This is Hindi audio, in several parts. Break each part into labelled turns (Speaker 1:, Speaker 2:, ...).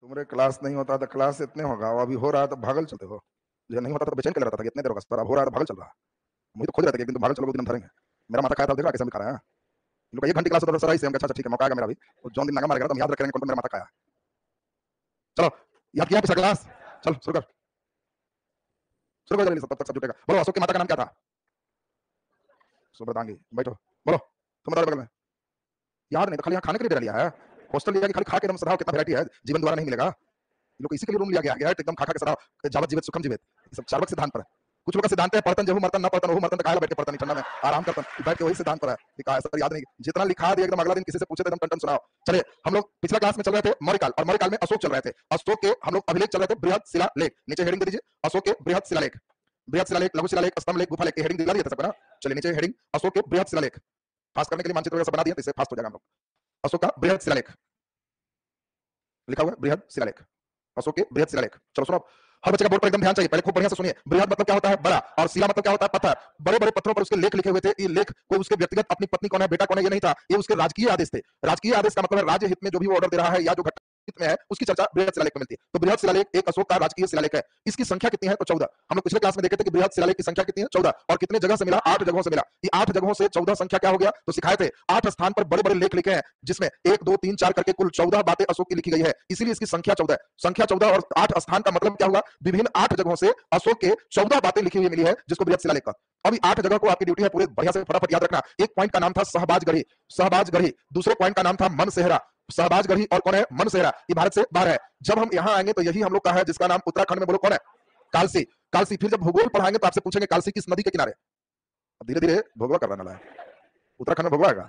Speaker 1: तुम्हारे क्लास नहीं होता तो क्लास इतने होगा, वो अभी हो रहा है तो भागल चलते हो। जो नहीं होता तो बेचैन कर रहता था कि इतने देर होगा सर, अब हो रहा है तो भागल चल रहा है। मुझे तो खोज रहता है कि एक दिन तो भागल चलोगे, दिन हम धरेंगे। मेरा माथा खाया था, देख रहा कैसे हम खा रहे हैं। इन लोग का 1 घंटे क्लास होता था सर, ऐसे हम अच्छा ठीक है, मौका आएगा मेरा भी। तो जौन दिन नागा मारेगा तो हम याद रखेंगे कौन मेरा माथा खाया। चलो याद किया पिछला क्लास, चल शुरू कर, शुरू कर जल्दी से, तब तक सब जुटेगा। बोलो अशोक की माता का नाम क्या था? सुब्रतांगी। बैठो, बोलो तुम बता बगल में। याद नहीं तो खाली यहाँ खाने के लिए दे लिया है। हॉस्टल लिया कि खाली खा के एकदम सराहो, कितना वैरायटी है, जीवन दोबारा नहीं मिलेगा। लोग इसी के लिए रूम लिया गया है एकदम खा खा के सराहो, जावत जीवित सुखम जीवित। ये सब चार्वक सिद्धांत पर है। कुछ लोग का सिद्धांत है पढ़तन जहू मर्तन न पढ़तन ओहू मर्तन, काहे बैठ के पढ़तन ठंडा में आराम करतन, बैठ के वही सिद्धांत पर है। लिखा है सर, याद नहीं, जितना लिखा दिया एकदम अगला दिन किसी से पूछे तो एकदम टन सुनाओ। चलिए हम लोग पिछला क्लास में चल रहे थे मौर्यकाल, और मौर्यकाल में अशोक चल रहे थे। अशोक के हम लोग अभिलेख चल रहे थे बृहद शिलालेख, नीचे हेडिंग दे दीजिए अशोक के बृहद शिलालेख। बृहद शिलालेख, लघु शिलालेख, स्तंभ लेख, गुफा लेख, हेडिंग दिला दिया था सबको ना। चलिए नीचे हेडिंग अशोक के बृहद शिलालेख, खास करने के लिए मानचित्र वगैरह बना दिया, इससे फास्ट हो जाएगा हम लोग। अशोक का बृहद शिलालेख लिखा हुआ है, बृहद शिलालेख, अशोक के बृहद शिलालेख। चलो सुनो, हर बच्चे का बोर्ड पर एकदम ध्यान चाहिए, पहले खूब बढ़िया से सुनिए। बृहद मतलब क्या होता है? बड़ा, और शिला मतलब क्या होता है? पत्थर। बड़े बड़े पत्थरों पर उसके लेख लिखे हुए थे। ये लेख को उसके व्यक्तिगत अपनी पत्नी कौन है, बेटा कौन है, ये नहीं था, ये उसके राजकीय आदेश थे। राजकीय आदेश का मतलब है राज्य हित में जो भी वो ऑर्डर दे रहा है या जो घटना हित में है उसकी चर्चा बृहद शिलालेख में मिलती है। तो बृहद शिलालेख एक अशोक का राजकीय शिलालेख है। इसकी संख्या कितनी है? तो 14। हम लोग पिछले क्लास में देखे थे कि बृहद शिलालेख की संख्या कितनी है? 14। और कितने जगह से मिला? 8 जगहों से मिला। ये 8 जगहों से 14 संख्या क्या हो गया? तो सिखाए थे 8 स्थान पर बड़े बड़े लेख लिखे हैं, जिसमें 1 2 3 4 करके कुल 14 बातें अशोक की लिखी गई है, इसीलिए इसकी संख्या 14 है। संख्या 14 और 8 स्थान का मतलब क्या हुआ? विभिन्न 8 जगहों से अशोक के 14 बातें लिखी हुई मिली है, जिसको बृहद शिलालेख का। अभी 8 जगह को आपकी ड्यूटी है पूरे बढ़िया से फटाफट याद रखना। एक पॉइंट का नाम था सहबाजगढ़ी, सहबाजगढ़ी। दूसरे पॉइंट का नाम था मनसेहरा, सहबाजगढ़ी। और कौन है? मनसेहरा। ये भारत से बाहर है। जब हम यहां आएंगे तो यही हम लोग का है, जिसका नाम उत्तराखंड में, बोलो कौन है? कालसी। कालसी। फिर जब भूगोल पढ़ाएंगे तो आपसे पूछेंगे कालसी किस नदी के किनारे। अब धीरे धीरे भोगवा करने वाला है, उत्तराखंड में भोगवा आएगा।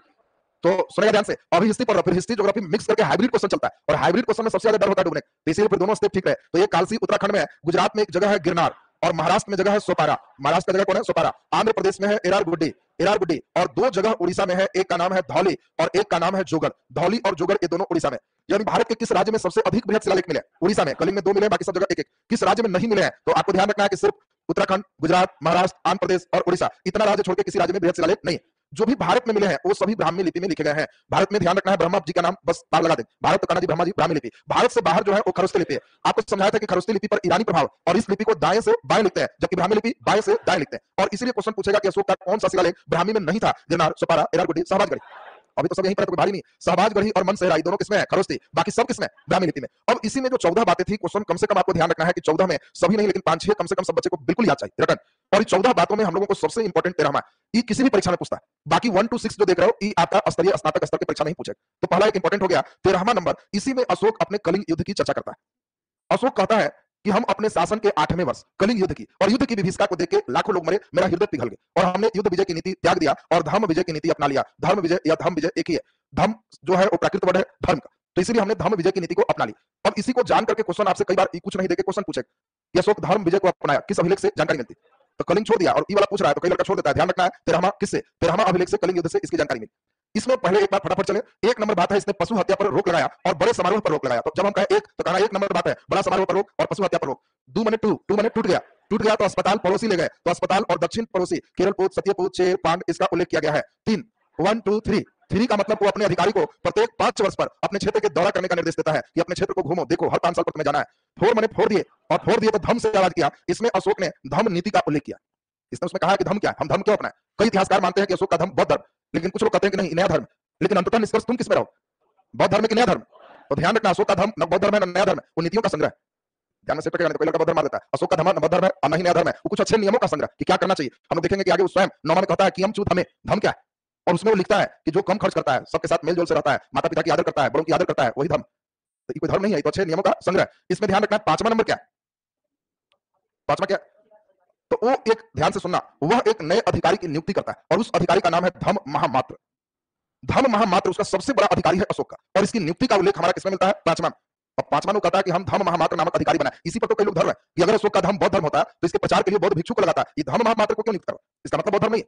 Speaker 1: तो सुनेगा ध्यान से। अभी हिस्ट्री पढ़ रहा, फिर हिस्ट्री ज्योग्राफी मिक्स करके हाइब्रिड क्वेश्चन चलता है, और हाइब्रिड क्वेश्चन में सबसे ज्यादा डर होता है डूबने, तो इसीलिए फिर दोनों स्टेप ठीक रहे। तो ये कालसी उत्तराखंड में है। गुजरात में एक जगह है गिरनार, और महाराष्ट्र में जगह है सोपारा। महाराष्ट्र का जगह कौन है? सोपारा। आंध्र प्रदेश में है एरारगुड्डी, एरारगुड्डी। और 2 जगह उड़ीसा में है, एक का नाम है धौली और एक का नाम है जोगड़। धौली और जोगड़ ये दोनों उड़ीसा में। यानी भारत के किस राज्य में सबसे अधिक बृहद शिलालेख मिले? उड़ीसा में। कलिंग में 2 मिले, बाकी सब जगह एक एक। किस राज्य में नहीं मिले हैं? तो आपको ध्यान रखना है कि सिर्फ उत्तराखंड, गुजरात, महाराष्ट्र, आंध्र प्रदेश और उड़ीसा, इतना राज्य छोड़ के किसी राज्य में बृहद शिलालेख नहीं। जो भी भारत में मिले हैं वो सभी ब्राह्मी लिपि में लिखे गए हैं। भारत में ध्यान रखना है, ब्रह्मा जी का नाम बस तार लगा दे, भारत तो कान्हा जी, ब्रह्मा जी, ब्राह्मी लिपि। भारत से बाहर जो है वो खरस्ती लिपि है। आपको समझाया था कि खरस्ती लिपि पर ईरानी प्रभाव, और इस लिपि को दाएं से बाएं लिखते हैं, जबकि ब्राह्मी लिपि बाएं से दाएं लिखते हैं। और इसीलिए क्वेश्चन पूछेगा कि अशोक का कौन सा शिलालेख ब्राह्मी में नहीं था? गिरनार, सोपारा, एरारगुड्डी, सहबाजगढ़ी। अभी तो सब यहीं पर, कोई भारी नहीं। सहबाजगढ़ी और मनसेहरा दोनों किसमें है? खरस्ती। बाकी सब किसमें? ब्राह्मी लिपि में। अब इसी में जो 14 बातें थी, क्वेश्चन कम से कम आपको ध्यान रखना है कि 14 में सभी नहीं, लेकिन 5-6 कम से कम सब बच्चे को बिल्कुल याद चाहिए रटन। और 14 बातों में हम लोगों को सबसे इंपॉर्टेंट 13वां, ये किसी भी परीक्षा में पूछता है। बाकी 1 to 6 जो देख रहे हो, ये आपका स्तरीय स्नातक स्तर की परीक्षा नहीं पूछेगा। तो पहला एक इंपॉर्टेंट हो गया। 13वां नंबर, इसी में अशोक अपने कलिंग युद्ध की चर्चा करता है। अशोक कहता है कि हम अपने शासन के 8वें वर्ष कलिंग युद्ध की, और युद्ध की विभीषिका को देख के लाखों लोग मरे, मेरा हृदय पिघल गया, और हमने युद्ध विजय की नीति त्याग दिया और धर्म विजय की नीति अपना लिया। धर्म विजय या धर्म विजय एक ही है। धर्म जो है वो प्राकृत वर्ड है धर्म का, तो इसलिए हमने धर्म विजय की नीति को अपना ली। अब इसी को जान करके क्वेश्चन आपसे कई बार कुछ नहीं देके क्वेश्चन पूछेगा, अशोक धर्म विजय को अपनाया, किस अभिलेख से जानकारी मिलती? तो कलिंग छोड़ दिया, और ई वाला पूछ रहा है तो कई लड़का छोड़ देता है। ध्यान रखना है 13वां किससे? 13वां अभिलेख से, कलिंग युद्ध से इसकी जानकारी मिली। इसमें पहले एक बात फटाफट चले। 1 नंबर बात है, इसने पशु हत्या पर रोक लगाया और बड़े समारोह पर रोक लगाया। तो जब हम कहे 1 तो कहना 1 नंबर बात है, बड़ा समारोह पर रोक और पशु हत्या पर रोक। 2 माने 2 माने टूट गया, टूट गया तो अस्पताल पड़ोसी ले गए, तो अस्पताल और दक्षिण पड़ोसी केरलपूत, सत्यपूत, चेर, पांड, इसका उल्लेख किया गया है। 3 1 2 3 3 का मतलब वो अपने अधिकारी को प्रत्येक 5 वर्ष पर अपने क्षेत्र के दौरा करने का निर्देश देता है कि अपने क्षेत्र को घूमो, देखो, हर 5 साल पर तुम्हें जाना है। 4 माने फोड़ दिए, और फोड़ दिए तो धर्म से आवाज किया। इसमें अशोक ने धर्म नीति का उल्लेख किया। इसने उसमें कहा कि धर्म क्या है, हम धर्म क्यों अपनाएं। कई इतिहासकार मानते हैं कि अशोक का धर्म बौद्ध धर्म, लेकिन कुछ लोग कहते हैं कि नहीं, नया धर्म। लेकिन अंततः निष्कर्ष तुम किसमें रहो, बौद्ध धर्म की नया धर्म? तो ध्यान रखना, अशोक का धर्म न बौद्ध धर्म है न नया धर्म है, वो नीतियों का संग्रह। ध्यान में सेट करके, कोई लड़का बौद्ध धर्म मार देता है, अशोक का धर्म न बौद्ध धर्म है और न ही नया धर्म है, वो कुछ अच्छे नियमों का संग्रह कि क्या करना चाहिए। हम लोग देखेंगे कि आगे वो स्वयं 9 में कहता है कि हम चूत हमें, धर्म क्या है? और उसमें वो लिखता है कि जो कम खर्च करता है, सबके साथ मेल जोल से रहता है, माता पिता की आदर करता है, बड़ों की आदर करता है, वही धर्म। तो ये कोई धर्म नहीं है, तो अच्छे नियमों का संग्रह। इसमें ध्यान रखना है 5वां नंबर क्या है? 5वां क्या? तो वो एक, ध्यान से सुनना, वह एक नए अधिकारी की नियुक्ति करता है, और उस अधिकारी का नाम है धर्म महामात्र। धर्म महामात्र उसका सबसे बड़ा अधिकारी है अशोक का, और इसकी नियुक्ति का उल्लेख हमारा किसमें मिलता है? 5वां। और 5वां में कहता है कि हम धर्म महामात्र नामक अधिकारी बनाए। इसी पर तो कई लोग धर्म है कि अगर अशोक का धर्म बौद्ध धर्म होता तो इसके प्रचार के लिए बौद्ध भिक्षु को लगाता। ये धर्म महामात्र को क्यों नियुक्त करो? इसका मतलब बौद्ध धर्म नहीं।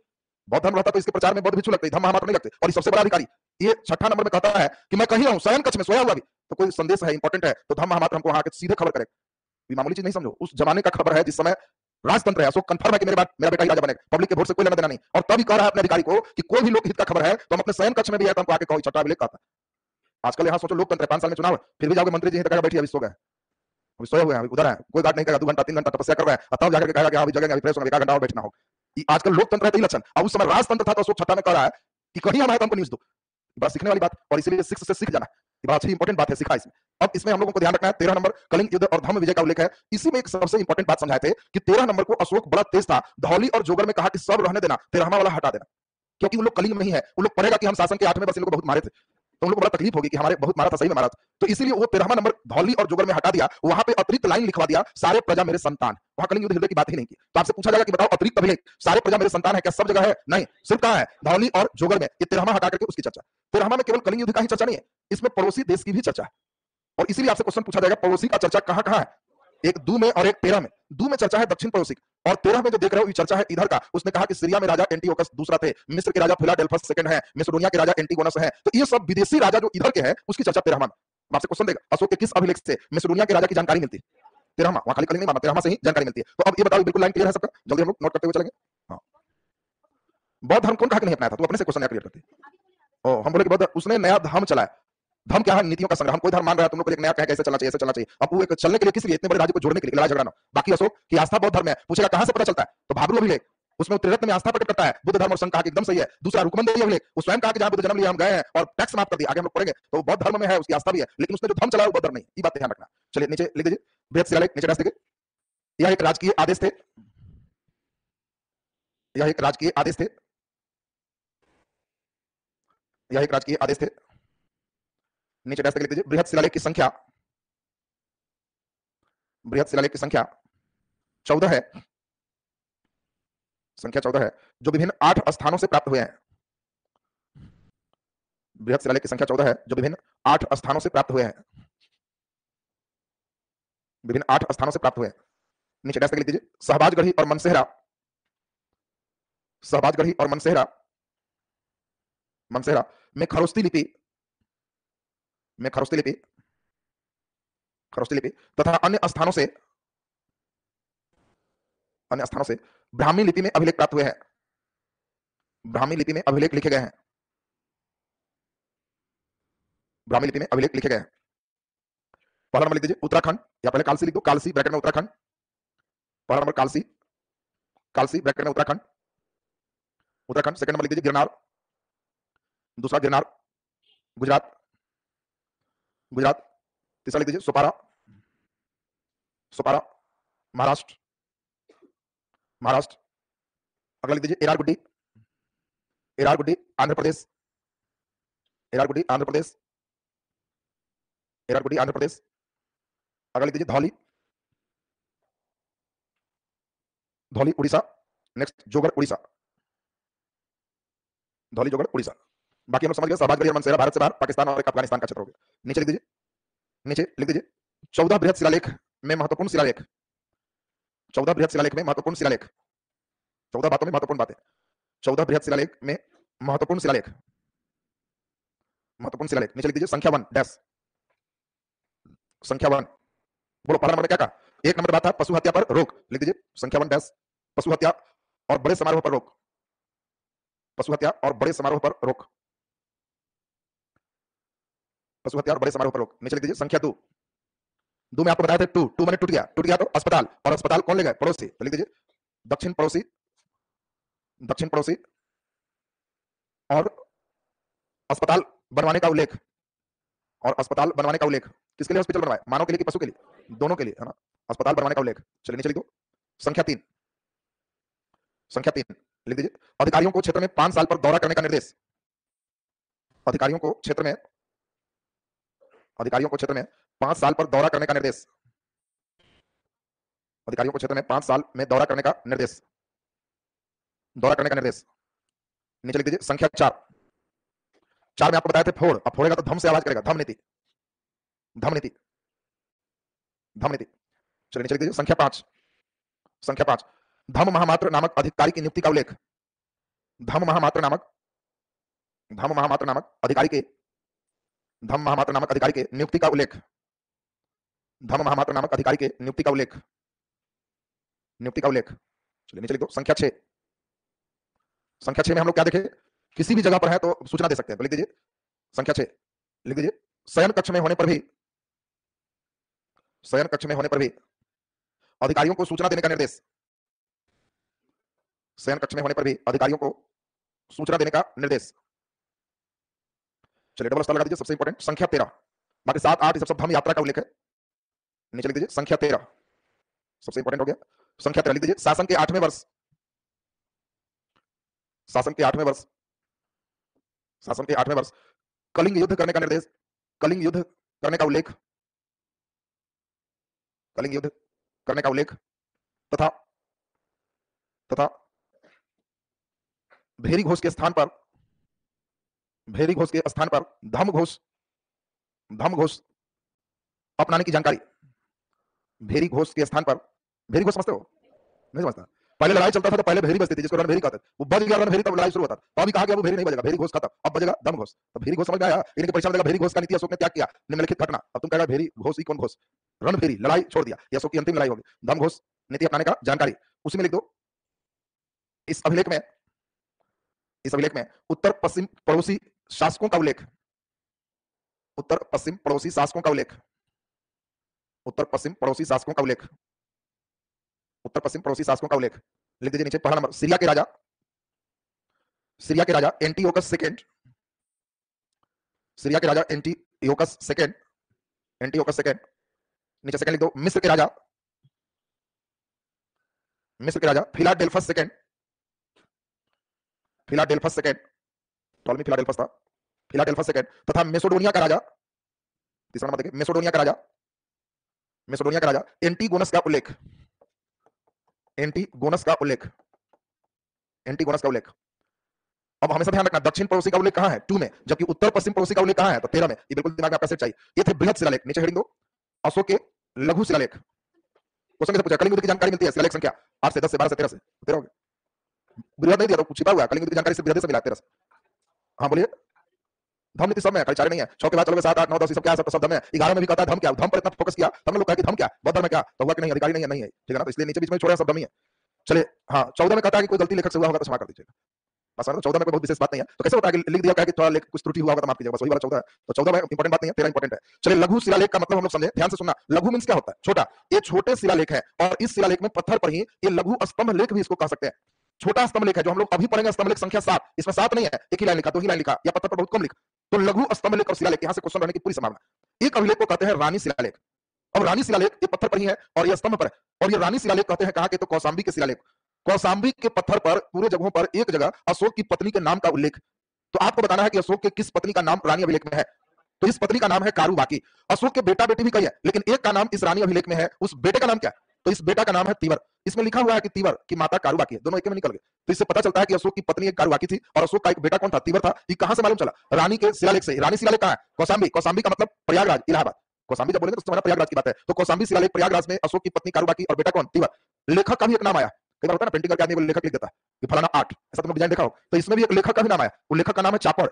Speaker 1: बौद्ध धर्म रहता तो इसके प्रचार में बौद्ध भिक्षु लगते, धर्म महामात्र नहीं लगते। और ये सबसे बड़ा अधिकारी, ये 6ठा नंबर में कहता है कि मैं कहीं रहूं, शयन कक्ष में सोया हुआ भी, तो कोई संदेश है, इंपॉर्टेंट है, तो धर्म महामात्र हमको वहां के सीधे खबर करे। मामूली चीज नहीं समझो, उस जमाने का खबर है जिस समय राजतंत्र है। अशोक कंफर्म है कि मेरा बेटा ही राजा बनेगा, पब्लिक के वोट से कोई लेना देना नहीं। और तभी कह रहा है अपने अधिकारी को कि कोई भी लोक हित का खबर है तो हम अपने शयन कक्ष में भी है तो हमको आके कहो। 6ठा अभिलेख कहता है आजकल यहाँ सोचो लोकतंत्र है, 5 साल में चुनाव, फिर भी जाओगे मंत्री जी तक बैठिए, अभी सो गए, अभी सोए हुए हैं, उधर है, कोई बात नहीं करेगा, 2 घंटा 3 घंटा तपस्या कर रहा है, तब जाकर कहेगा कि अभी जगह, अभी फ्रेश होंगे, 1 घंटा और बैठना हो। आजकल लोकतंत्र है, तो लक्षण। अब उस समय राजतंत्र था, तो अशोक छत्ता में कह रहा है कि कहीं हम आए तो हमको न्यूज दो। बड़ा सीखने वाली बात, और इसीलिए सिक्स से सीख जाना, ये बड़ा अच्छी इंपॉर्टेंट बात है, सीखा इसमें। अब इसमें हम लोगों को ध्यान रखना है, 13 नंबर कलिंग युद्ध और धम्म विजय का उल्लेख है। इसी में एक सबसे इंपॉर्टेंट बात समझाए थे कि 13 नंबर को अशोक बड़ा तेज था, धौली और जोगर में कहा कि सब रहने देना, 13वां वाला हटा देना, क्योंकि वो लोग कलिंग में ही है, वो लोग पढ़ेगा कि हम शासन के 8वें वर्ष इन लोगों को बहुत मारे थे, तो उन लोगों को बड़ा तकलीफ होगी कि हमारे बहुत मारा था, सही में मारा था, तो इसीलिए वो 13वां नंबर धौली और जोगर में हटा दिया, वहां पे अतिरिक्त लाइन लिखवा दिया, सारे प्रजा मेरे संतान। वहां कलिंग युद्ध हृदय की बात ही नहीं की। तो आपसे पूछा जाएगा कि बताओ अतिरिक्त अभिलेख सारे प्रजा मेरे संतान है क्या सब जगह है? नहीं, सिर्फ कहां है? धौली और जोगर में। ये 13वां हटा करके उसकी चर्चा। 13वां में केवल कलिंग युद्ध का ही चर्चा नहीं है, इसमें पड़ोसी देश की भी चर्चा है, और इसीलिए आपसे क्वेश्चन पूछा जाएगा पड़ोसी का चर्चा कहां कहां है? एक दू में और एक 13 में। दू में चर्चा है दक्षिण पड़ोसी, और 13 में जो देख रहे हो ये चर्चा है इधर का। उसने कहा कि सीरिया में राजा एंटीओकस दूसरा थे, मिस्र के राजा फिलाडेल्फस सेकंड है, मैसेडोनिया के राजा एंटीगोनस है, तो ये सब विदेशी राजा जो इधर के हैं उसकी चर्चा 13वां में। आपसे क्वेश्चन देगा अशोक के किस अभिलेख से मैसेडोनिया के राजा की जानकारी मिलती है? 13वां, वहां खाली कलिंग नहीं माना, 13वां से ही जानकारी मिलती है। तो अब ये बताओ, बिल्कुल लाइन क्लियर है सबका? जल्दी हम लोग नोट करते हुए चलेंगे। हाँ, बौद्ध धर्म कौन कहा कि नहीं अपनाया था? तू अपने से क्वेश्चन क्लियर करते। ओ, हम बोले कि बौद्ध उसने नया धर्म चलाया। धर्म क्या है? नीतियों का संग्रह। हम कोई धर्म मान रहा है, तुम लोग को एक नया कहे कैसे चलना चाहिए, ऐसे चलना चाहिए। अब वो एक चलने के लिए, किस लिए? इतने बड़े राज्य को जोड़ने के लिए, लड़ाई झगड़ा ना। बाकी अशोक की आस्था बौद्ध धर्म है। पूछेगा कहां से पता चलता है, तो भागलू अभिलेख, उसमें त्रिरत्न में आस्था प्रकट करता है। बुद्ध धर्म और संघ कहा कि एकदम सही है। दूसरा रुकमंदेही अभिलेख, वो स्वयं कहा कि जहां बुद्ध जन्म लिया हम गए हैं और टैक्स समाप्त कर दिया, आगे हम लोग पढ़ेंगे। तो बौद्ध धर्म में है, उसकी आस्था भी है, लेकिन उसने जो धर्म चलाया वो बौद्ध धर्म नहीं। ये बात ध्यान रखना। चलिए नीचे लिख दीजिए, बृहत शिलालेख नीचे डाल दीजिए। यह एक राजकीय आदेश थे, यह एक राजकीय आदेश थे, यह एक राजकीय आदेश थे। नीचे डैश लिख दीजिए, बृहत शिलालेख की संख्या, बृहत शिलालेख की संख्या 14 है, संख्या 14 है, जो विभिन्न 8 स्थानों से प्राप्त हुए हैं। बृहत शिलालेख की संख्या 14 है, जो विभिन्न 8 स्थानों से प्राप्त हुए हैं, विभिन्न 8 स्थानों से प्राप्त हुए हैं। नीचे डैश लिख दीजिए, शहबाजगढ़ी और मनसेहरा, शहबाजगढ़ी और मनसेहरा, मनसेहरा में खरोस्ती लिपि, में खरोस्ती लिपि, खरोस्ती लिपि तथा अन्य स्थानों से, अन्य स्थानों से ब्राह्मी लिपि में अभिलेख प्राप्त हुए हैं। ब्राह्मी लिपि में अभिलेख लिखे गए हैं, ब्राह्मी लिपि में अभिलेख लिखे गए हैं। पहला नंबर लिख दीजिए उत्तराखंड, या पहले कालसी लिख दो, कालसी ब्रैकेट में उत्तराखंड। पहला नंबर कालसी, कालसी ब्रैकेट में उत्तराखंड, उत्तराखंड। सेकंड नंबर लिख दीजिए गिरनार, दूसरा गिरनार गुजरात, गुजरात। तीसरा लिख दीजिए सोपारा, सोपारा महाराष्ट्र, महाराष्ट्र। अगला लिख दीजिए एरारगुड्डी, एरारगुड्डी आंध्र प्रदेश, एरारगुड्डी आंध्र प्रदेश, एरारगुड्डी आंध्र प्रदेश। अगला लिख दीजिए धौली, धौली उड़ीसा। नेक्स्ट जोगड़ उड़ीसा, धौली जोगड़ उड़ीसा। बाकी हम लोग समझ गए, शहबाजगढ़ी और मनसेहरा भारत से बाहर, पाकिस्तान और एक अफगानिस्तान का क्षेत्र हो गया। नीचे लिख दीजिए, नीचे लिख दीजिए 14 बृहत शिलालेख में महत्वपूर्ण शिलालेख, 14 बृहत शिलालेख में महत्वपूर्ण शिलालेख, 14 बातों में महत्वपूर्ण बातें, 14 बृहत शिलालेख में महत्वपूर्ण शिलालेख, महत्वपूर्ण शिलालेख। नीचे लिख दीजिए संख्या 1 डैश, संख्या 1। बोलो पहला नंबर क्या कहा? 1 नंबर बात था पशु हत्या पर रोक, लिख दीजिए संख्या 1 डैश, पशु हत्या और बड़े समारोह पर रोक, पशु हत्या और बड़े समारोह पर रोक, पशु हत्या और बड़े समारोह पर रोक। नीचे लिख दीजिए संख्या 2, 2 में आपको बताया था टू, टू मैंने टूट गया, टूट गया तो अस्पताल, और अस्पताल कौन ले गए? पड़ोसी, तो लिख दीजिए दक्षिण पड़ोसी, दक्षिण पड़ोसी और अस्पताल बनवाने का उल्लेख, और अस्पताल बनवाने का उल्लेख। किसके लिए हॉस्पिटल बनवाए? मानव के लिए कि पशु के लिए? दोनों के लिए, है ना। अस्पताल बनवाने का उल्लेख। चलिए नीचे लिख दो संख्या 3, संख्या 3 लिख दीजिए अधिकारियों को क्षेत्र में 5 साल पर दौरा करने का निर्देश, अधिकारियों को क्षेत्र में, अधिकारियों को क्षेत्र में 5 साल पर दौरा करने का निर्देश, अधिकारियों को क्षेत्र में 5 साल में दौरा करने का निर्देश, दौरा करने का निर्देश। नीचे लिख दीजिए संख्या 4, 4 में आपको बताया था फोड़, अब फोड़ेगा तो धम से आवाज करेगा, धम नीति, धम नीति, धम नीति। चलिए नीचे लिख दीजिए संख्या 5, संख्या 5 धम महामात्र नामक अधिकारी की नियुक्ति का उल्लेख, धम महामात्र नामक, धम महामात्र नामक अधिकारी के, धम महामात्र नामक अधिकारी के नियुक्ति का उल्लेख, धम महामात्र नामक अधिकारी के नियुक्ति का उल्लेख, नियुक्ति का उल्लेख। चलिए नीचे लिख दो संख्या 6, संख्या 6 में हम लोग क्या देखें? किसी भी जगह पर है तो सूचना दे सकते हैं, तो लिख दीजिए संख्या 6, लिख दीजिए शयन कक्ष में होने पर भी शयन कक्ष में होने पर भी अधिकारियों को सूचना देने का निर्देश। शयन कक्ष में होने पर भी अधिकारियों को सूचना देने का निर्देश। चलिए डबल स्टार लगा दीजिए। सबसे इंपॉर्टेंट संख्या 13, बाकी 7 8 सब धम यात्रा का उल्लेख है। नीचे लिख दीजिए संख्या 13, सबसे इंपॉर्टेंट हो गया। संख्या 13 लिख दीजिए। शासन के 8वें वर्ष, शासन के 8वें वर्ष, शासन के 8वें वर्ष कलिंग युद्ध करने का निर्देश, कलिंग युद्ध करने का उल्लेख, कलिंग युद्ध करने का उल्लेख तथा तथा भेरी घोष के स्थान पर, भेरी घोष के स्थान पर धम घोष, धम घोष अपनाने की जानकारी। भेरी घोष के स्थान पर, भेरी घोष समझते हो? नहीं समझता? पहले लड़ाई चलता था तो पहले भेरी बजती थी जिसको रणभेरी कहते थे। वो बज गया रणभेरी तब लड़ाई शुरू होता था। तो अभी कहा गया वो भेरी नहीं बजेगा, भेरी घोष खत्म, अब बजेगा धम घोष। तो भेरी घोष समझ में आया? इनके परीक्षा में देगा भेरी घोष का नीति अशोक ने त्याग किया, निम्नलिखित घटना। अब तुम कहेगा भेरी घोष ही कौन घोष? रणभेरी, लड़ाई छोड़ दिया, ये अशोक की अंतिम लड़ाई होगी। धम घोष नीति अपनाने का जानकारी, उसी में लिख दो। इस अभिलेख में, इस अभिलेख में उत्तर पश्चिम पड़ोसी शासकों का उल्लेख, उत्तर पश्चिम पड़ोसी शासकों का उल्लेख, उत्तर पश्चिम पड़ोसी शासकों का उल्लेख, उत्तर पश्चिम पड़ोसी शासकों का उल्लेख लिख दीजिए नीचे। पहला नंबर सीरिया के राजा, सीरिया के राजा एंटीओकस सेकेंड, सीरिया के राजा एंटीओकस सेकेंड, एंटीओकस सेकेंड। नीचे सेकेंड लिख दो। मिस्र के राजा, मिस्र के राजा Philadelphus second, Philadelphus second, Ptolemy Philadelphus था, फिलाडेल्फस सेकेंड। तथा मेसोडोनिया का राजा, तीसरा नंबर देखिए, मेसोडोनिया का राजा, मेसोडोनिया का राजा एंटीगोनस का उल्लेख, एंटीगोनस का उल्लेख, एंटीगोनस का उल्लेख। अब हमेशा ध्यान रखना दक्षिण पड़ोसी का उल्लेख कहां है? 2 में, जबकि उत्तर पश्चिम पड़ोसी का उल्लेख कहां है? तो 13 में। ये बिल्कुल दिमाग में आपका सेट चाहिए। ये थे बृहद शिलालेख। नीचे हेडिंग दो अशोक के लघु शिलालेख। क्वेश्चन कैसे पूछा? कलिंग युद्ध की जानकारी मिलती है शिलालेख संख्या 8 से 10 से 12 से 13 से 13 हो गए। बृहद नहीं दिया तो छिपा हुआ है, कलिंग युद्ध की जानकारी से बृहद से मिला 13 से। हाँ बोलिए। धम नीति सब में, खाली 4 नहीं है। 6 के बाद चलोगे 7 8 9 10 सब क्या है? सब तो सब धम है। 11 में भी कहता है धम क्या? धम पर इतना फोकस किया तब लोग कहा कि धम क्या? बौद्ध धर्म क्या? तो हुआ कि नहीं अधिकारी नहीं है, नहीं है, ठीक है ना? तो इसलिए नीचे बीच में छोड़ा सब धम ही है। चलिए हाँ 14 में कहता है कि कोई गलती लेखक से हुआ होगा तो क्षमा कर दीजिएगा। बस 14 में कोई बहुत विशेष बात नहीं है। तो कैसे होता है कि लिख दिया कि थोड़ा लेख कुछ त्रुटि हुआ होगा तो माफ कीजिएगा, बस वही वाला 14 है। तो 14 में इंपॉर्टेंट बात नहीं है, 13 इंपॉर्टेंट है। चलिए लघु शिलालेख का मतलब हम लोग समझे, ध्यान से सुनना। लघु मींस क्या होता है? छोटा। ये छोटे शिलालेख है और इस शिलालेख में पत्थर पर ही ये लघु स्तंभ लेख भी इसको कह सकते हैं। छोटा स्तंभ लेख है जो हम लोग अभी पढ़ेंगे, स्तंभ लेख संख्या 7। इसमें 7 नहीं है, एक ही लाइन लिखा, 2 ही लाइन लिखा, या पत्थर पर बहुत कम लिखा। तो लघु स्तंभ लेख और शिलालेख, यहां से क्वेश्चन रहने की पूरी संभावना। एक अभिलेख को कहते हैं रानी शिलालेख। अब रानी शिलालेख ये पत्थर पर ही है और ये स्तंभ पर है। और ये रानी शिलालेख कहते हैं कहां के? तो कौशाम्बी के शिलालेख। कौशाम्बी के पत्थर पर पूरे जगहों पर एक जगह अशोक की पत्नी के नाम का उल्लेख। तो आपको बताना है कि अशोक के किस पत्नी का नाम रानी अभिलेख में है। तो इस पत्नी का नाम है कारूबाकी। अशोक के बेटा बेटी भी कई है, लेकिन एक का नाम इस रानी अभिलेख में है। उस बेटे का नाम क्या है? तो इस बेटा का नाम है तीवर। इसमें लिखा हुआ है कि तीवर की माता कारूबाकी है, दोनों एक में निकल गए। तो इससे पता चलता है कि अशोक की पत्नी एक कारूबाकी थी और अशोक का एक बेटा कौन था? तीवर था। ये कहां से मालूम चला? रानी के शिलालेख से। रानी शिलालेख कहां है? कौशाम्बी। कौशाम्बी का मतलब प्रयागराज, इलाहाबाद। कौशाम्बी जब बोलेंगे तो उसमें प्रयागराज की बात है। तो कौशाम्बी शिलालेख प्रयागराज में अशोक की पत्नी कारूबाकी और बेटा कौन? तीवर। लेखक का भी एक नाम आया। कई बार होता है ना पेंटिंग करके आदमी को लेखक लिख देता है कि फलाना आर्ट, ऐसा तुमने डिजाइन देखा हो। तो इसमें भी एक लेखक का भी नाम आया। वो लेखक का नाम है चापड़।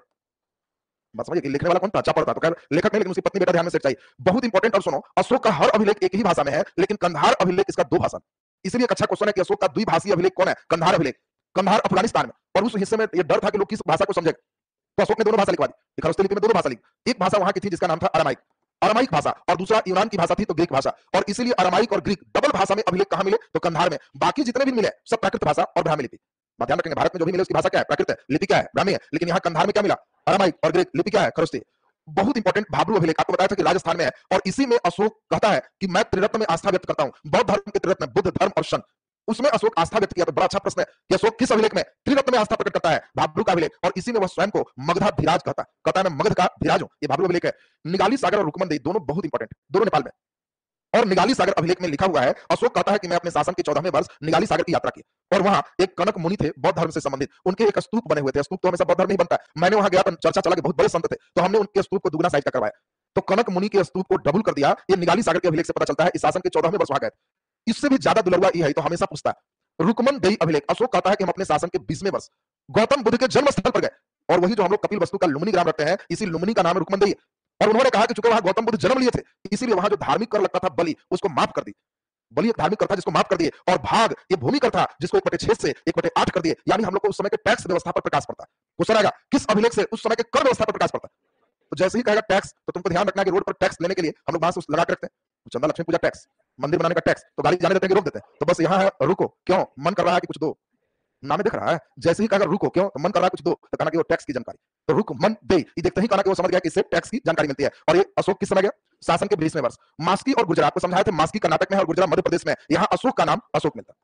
Speaker 1: बात समझिए कि लिखने वाला कौन था? चापड़ था। तो खैर लेखक नहीं, लेकिन उसकी पत्नी बेटा ध्यान में सेट चाहिए। बहुत इंपॉर्टेंट। और सुनो, अशोक का हर अभिलेख एक ही भाषा में है, लेकिन कंधार अभिलेख इसका 2 भाषा। इसलिए एक अच्छा क्वेश्चन है कि अशोक का द्विभाषी अभिलेख कौन है? कंधार अभिलेख। कंधार अफगानिस्तान में, और उस हिस्से में ये डर था कि लोग किस भाषा को समझेंगे। तो अशोक ने दोनों भाषा लिखवा दी। खरस्ती लिपि में दोनों भाषा लिखी। एक भाषा वहां की थी जिसका नाम था अरामाइक, अरामाइक भाषा, और दूसरा यूनान की भाषा थी तो ग्रीक भाषा। और इसीलिए अरामाइक और ग्रीक डबल भाषा में अभिलेख कहां मिले? तो कंधार में। बाकी जितने भी मिले सब प्राकृत भाषा और ब्राह्मी लिपि। बात ध्यान रखेंगे, भारत में जो भी मिले उसकी भाषा क्या है? प्राकृत है, लिपि क्या है? ब्राह्मी है। लेकिन यहाँ कंधार में क्या मिला? अरामाइक और ग्रीक, लिपि क्या है? खरस्ती। बहुत इंपॉर्टेंट भाब्रू अभिलेख, आपको बताया था कि राजस्थान में है। और इसी में अशोक कहता है कि मैं त्रिरत्न में आस्था व्यक्त करता हूं। बौद्ध धर्म के त्रिरत्न बुद्ध, धर्म और शन, उसमें अशोक आस्था व्यक्त किया। तो बड़ा अच्छा प्रश्न है कि अशोक किस अभिलेख में त्रिरत्न में आस्था प्रकट करता है? भाब्रू का अभिलेख। और इसी में वह स्वयं को मगधा धिराज कहता है मैं मगध का धिराज हूं। ये भाब्रू अभिलेख है। निगाली सागर और रुकमनदेही दोनों बहुत इंपॉर्टेंट, दोनों नेपाल में। और निगाली सागर अभिलेख में लिखा हुआ है, अशोक कहता है कि मैं अपने शासन के 14वें वर्ष निगाली सागर की यात्रा की और वहां एक कनक मुनि थे बौद्ध धर्म से संबंधित। उनके एक स्तूप बने हुए थे। स्तूप तो हमेशा बौद्ध धर्म नहीं बनता है। मैंने वहां गया तो चर्चा चला कि बहुत बड़े संत थे, तो हमने उनके स्तूप को दुगना साइज का करवाया। तो कनक मुनि के स्तूप को डबल कर दिया। ये निगाली सागर के अभिलेख से पता चलता है। इस शासन के 14वें वर्ष वहां गए। इससे भी ज्यादा दुलरुआ ये है, तो हमेशा पूछता है। रुकमनदेही अभिलेख, अशोक कहता है कि हम अपने शासन के 20वें वर्ष गौतम बुद्ध के जन्म स्थल पर गए। और वही जो हम लोग कपिल वस्तु का लुम्बिनी ग्राम रखते हैं, इसी लुम्बिनी का नाम रुकमनदेही। और उन्होंने कहा कि चूंकि वहां गौतम बुद्ध जन्म लिए थे, इसीलिए वहां जो धार्मिक कर लगता था बलि, उसको माफ कर दी। बलि एक धार्मिक कर था जिसको माफ कर दिए। और भाग ये भूमि कर था जिसको 1/6 से 1/8 कर दिए। यानी हम लोग को उस समय के टैक्स व्यवस्था पर प्रकाश पड़ता। क्वेश्चन आएगा किस अभिलेख से उस समय के कर व्यवस्था पर प्रकाश पड़ता? तो जैसे ही कहेगा टैक्स, तो तुमको ध्यान रखना है कि रोड पर टैक्स लेने के लिए हम लोग बांस लगा के रखते हैं। तो चंदा लक्ष्मी पूजा टैक्स, मंदिर बनाने का टैक्स, तो गाड़ी जाने देते हैं कि रोक देते हैं? तो बस यहाँ है रुको, क्यों? मन कर रहा है कि कुछ दो, नाम दिख रहा है। जैसे ही कहा रुको, क्यों? तो मन कर रहा है कुछ दो, तो कहना कि वो टैक्स की जानकारी। तो रुक मन दे, ये देखते ही कहना कि वो समझ गया कि इससे टैक्स की जानकारी मिलती है। और ये अशोक किस समय गया? शासन के 20वें वर्ष। मास्की और गुजरात को समझाया थे, मास्की कर्नाटक में है और गुजरात मध्य प्रदेश में है। यहाँ अशोक का नाम अशोक मिलता है।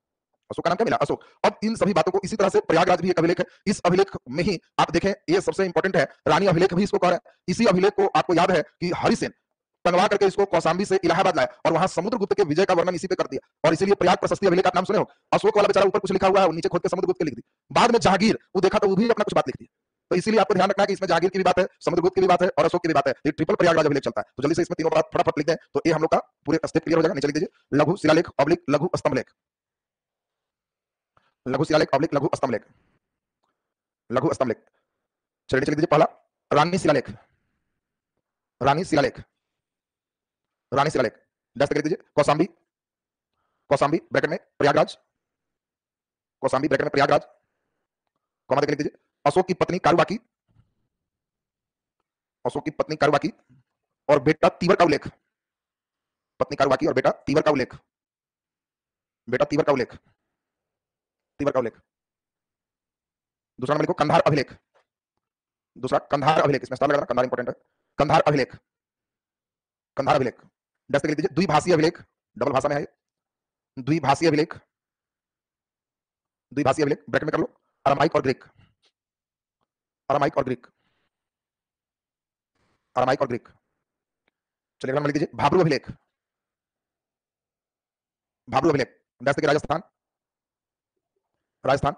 Speaker 1: अशोक का नाम क्या मिला? अशोक। अब इन सभी बातों को इसी तरह से प्रयागराज भी एक अभिलेख है। इस अभिलेख में ही आप देखें, ये सबसे इंपॉर्टेंट है, रानी अभिलेख भी इसको कह रहा है। इसी अभिलेख को आपको याद है कि हरिसेन टंगवा करके इसको कौशाम्बी से इलाहाबाद लाया और वहां समुद्रगुप्त के विजय का वर्णन इसी पे कर दिया। और इसीलिए प्रयाग प्रशस्ति अभिलेख आप नाम सुने हो। अशोक वाला बेचारा ऊपर कुछ लिखा हुआ है, नीचे खोद के समुद्रगुप्त के लिख दी। बाद में जहांगीर वो देखा तो वो भी अपना कुछ बात लिख दी। तो इसीलिए आपको ध्यान रखना है कि इसमें जहांगीर की भी बात है, समुद्रगुप्त की भी बात है और अशोक की भी बात है। ये ट्रिपल प्रयागराज अभिलेख चलता है। तो जल्दी से इसमें तीनों बात फटाफट लिख दें, तो ये हम लोग का पूरे स्टेप क्लियर हो जाएगा। नीचे लिख दीजिए लघु शिलालेख ऑब्लिक लघु स्तंभलेख, लघु शिलालेख ऑब्लिक लघु स्तंभलेख, लघु स्तंभलेख। चलिए नीचे लिख दीजिए पहला रानी शिलालेख, रानी शिलालेख, रानी शिलालेख डैश तक लिख दीजिए कौशाम्बी, कौशाम्बी ब्रैकेट में प्रयागराज, कौशाम्बी ब्रैकेट में प्रयागराज, कॉमा देकर लिख दीजिए अशोक की पत्नी कारुबाकी, अशोक की पत्नी कारुबाकी और बेटा तीवर का उल्लेख, पत्नी कारुबाकी और बेटा तीवर का उल्लेख, बेटा तीवर का उल्लेख, तीवर का उल्लेख। दूसरा नंबर लिखो कंधार अभिलेख, दूसरा कंधार अभिलेख, इसमें स्टार लगा देना, कंधार इंपॉर्टेंट है। कंधार अभिलेख, कंधार अभिलेख डैश तक लिख दीजिए द्विभाषी अभिलेख, डबल भाषा में है, द्विभाषी अभिलेख, द्विभाषी अभिलेख ब्रैकेट में कर लो अरामाइक और ग्रीक, अरामाइक और ग्रीक, अरामाइक और ग्रीक। चलिए लिख दीजिए भाब्रू अभिलेख, भाब्रू अभिलेख डैश तक राजस्थान, राजस्थान,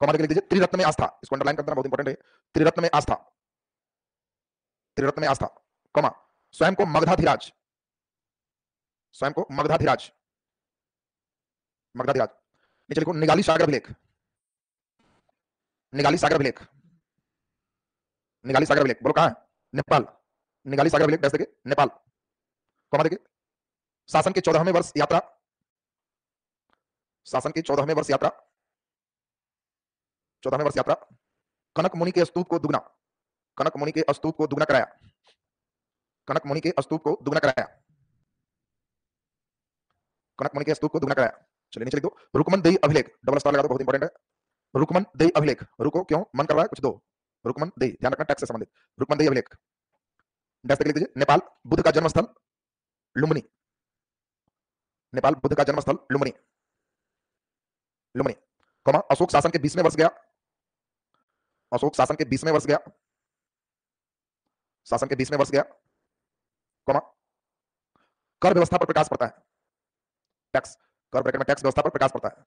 Speaker 1: कॉमा देकर लिख दीजिए त्रिरत्न में आस्था, इसको अंडरलाइन कर देना, बहुत इंपॉर्टेंट है। त्रिरत्न में आस्था, त्रिरत्न में आस्था, कॉमा स्वयं को मगधाधिराज, स्वयं को मगधाधिराज, मगधाधिराज। नीचे लिखो निगाली सागर अभिलेख, निगाली सागर अभिलेख, निगाली सागर अभिलेख बोलो कहां है? नेपाल। निगाली सागर अभिलेख डैश देखिए नेपाल, कॉमा देखिए शासन के 14वें वर्ष यात्रा, शासन की 14वें वर्ष यात्रा, 14वें वर्ष यात्रा, कनक मुनि के स्तूप को दुगना, कनक मुनि के स्तूप को दुगना कराया, कनक मुनि के स्तूप को दुगना कराया, कनक मुनि के स्तूप को दुगना कराया। चलिए नीचे लिख दो रुकमन देई अभिलेख, डबल स्टार लगा दो, बहुत इंपॉर्टेंट है। रुकमन देई अभिलेख, रुको क्यों? मन कर रहा है कुछ दो, रुकमन देई, ध्यान रखना टैक्स से संबंधित। रुकमन देई अभिलेख डैश तक लिख दीजिए नेपाल बुद्ध का जन्मस्थल लुम्बिनी, नेपाल बुद्ध का जन्मस्थल लुम्बिनी, लुम्बिनी, कॉमा अशोक शासन के 20वें वर्ष गया, अशोक शासन के 20वें वर्ष गया, शासन के 20वें वर्ष गया, कॉमा कर व्यवस्था पर प्रकाश पड़ता है, टैक्स, कर ब्रैकेट में टैक्स व्यवस्था पर प्रकाश पड़ता है।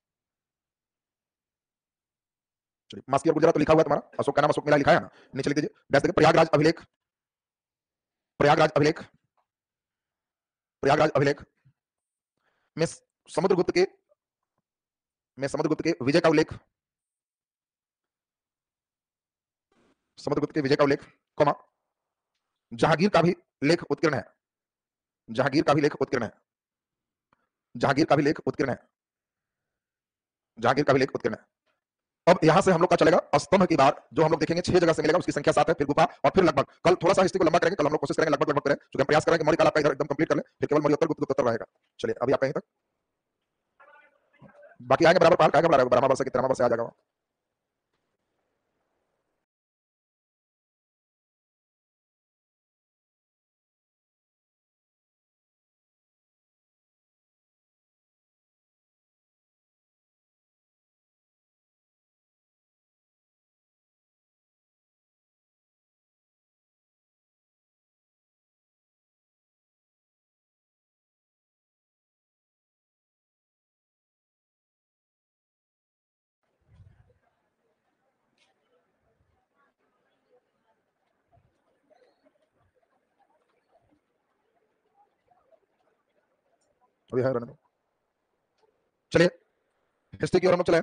Speaker 1: चलिए मास्की और गुजरात तो लिखा हुआ है तुम्हारा, अशोक का नाम अशोक मिला लिखा है ना। नीचे लिख दीजिए डैश देखिए प्रयागराज अभिलेख, प्रयागराज अभिलेख, प्रयागराज अभिलेख में समुद्रगुप्त के, में समुद्रगुप्त के विजय का उल्लेख, समुद्रगुप्त के विजय का उल्लेख, कॉमा जहांगीर का भी लेख उत्कीर्ण है, जहांगीर का भी लेख उत्कीर्ण है, जहांगीर का भी लेख उत्कीर्ण है, जहांगीर का भी लेख उत्कीर्ण है। अब यहां से हम लोग का चलेगा स्तंभ की बार, जो हम लोग देखेंगे 6 जगह से मिलेगा, उसकी संख्या 7 है, फिर गुफा और फिर लगभग। कल थोड़ा सा हिस्ट्री को लंबा करेंगे, कल हम लोग कोशिश करेंगे लगभग लगभग करें, क्योंकि हम प्रयास करेंगे कि मौर्य काल आपका इधर एकदम कंप्लीट कर ले, फिर केवल मौर्योत्तर गुप्तोत्तर रहेगा। चलिए अभी आप कहीं तक, बाकी आएंगे बराबर, पाल का बराबर, ब्रह्मा वर्ष की 13वां वर्ष आ जाएगा। अभी है रहने दो। चलिए हिस्ट्री की ओर हम लोग चले।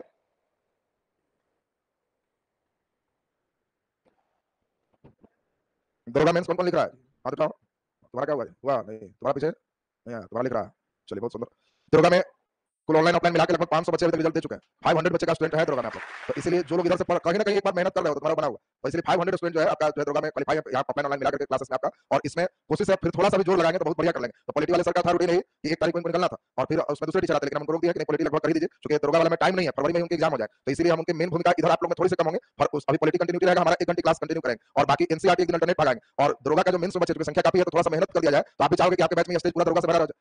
Speaker 1: दरोगा मेंस कौन कौन लिख रहा है? हाथ उठाओ, तुम्हारा क्या हुआ? हुआ नहीं तुम्हारा पीछे नहीं, तुम्हारा लिख रहा है। चलिए बहुत सुंदर। दरोगा में कुल ऑनलाइन ऑफलाइन मिला के लगभग 500 बच्चे अभी तक रिजल्ट दे चुके हैं। 500 बच्चे का स्टूडेंट है दरोगा में आप लोग। तो इसलिए जो लोग इधर से कहीं ना कहीं एक बार मेहनत कर रहे हो तो तुम्हारा बना हुआ, तो इसलिए 500 स्टूडेंट जो है आपका जो है दरोगा में क्वालीफाई है यहाँ ऑफलाइन ऑनलाइन मिला करके क्लासेस में आपका। और इसमें कोशिश है फिर थोड़ा सा भी जोर लगाएंगे तो बहुत बढ़िया कर लेंगे। तो पॉलिटी वाले सर का था रूटीन यही कि 1 तारीख को इनको निकलना था और फिर उसमें दूसरे टीचर आते, लेकिन हमको रोक दिया कि नहीं पॉलिटी लगभग कर ही दीजिए, क्योंकि दरोगा वाला में टाइम नहीं है, फरवरी में उनके एग्जाम हो जाए। तो इसलिए हम उनके मेन भूमिका इधर आप लोग में थोड़ी से कम होंगे, और अभी पॉलिटी कंटिन्यूटी रहेगा हमारा, 1 घंटे क्लास कंटिन्यू करेंगे और बाकी एनसीईआरटी एक दिन अल्टरनेट पढ़ाएंगे। और दरोगा का जो मेन बच्चे की संख्या काफी है तो थोड़ा सा मेहनत कर दिया जाए। तो आप भी चाहोगे कि आपके बैच में स्टेज पूरा दरोगा से भरा रह जाए।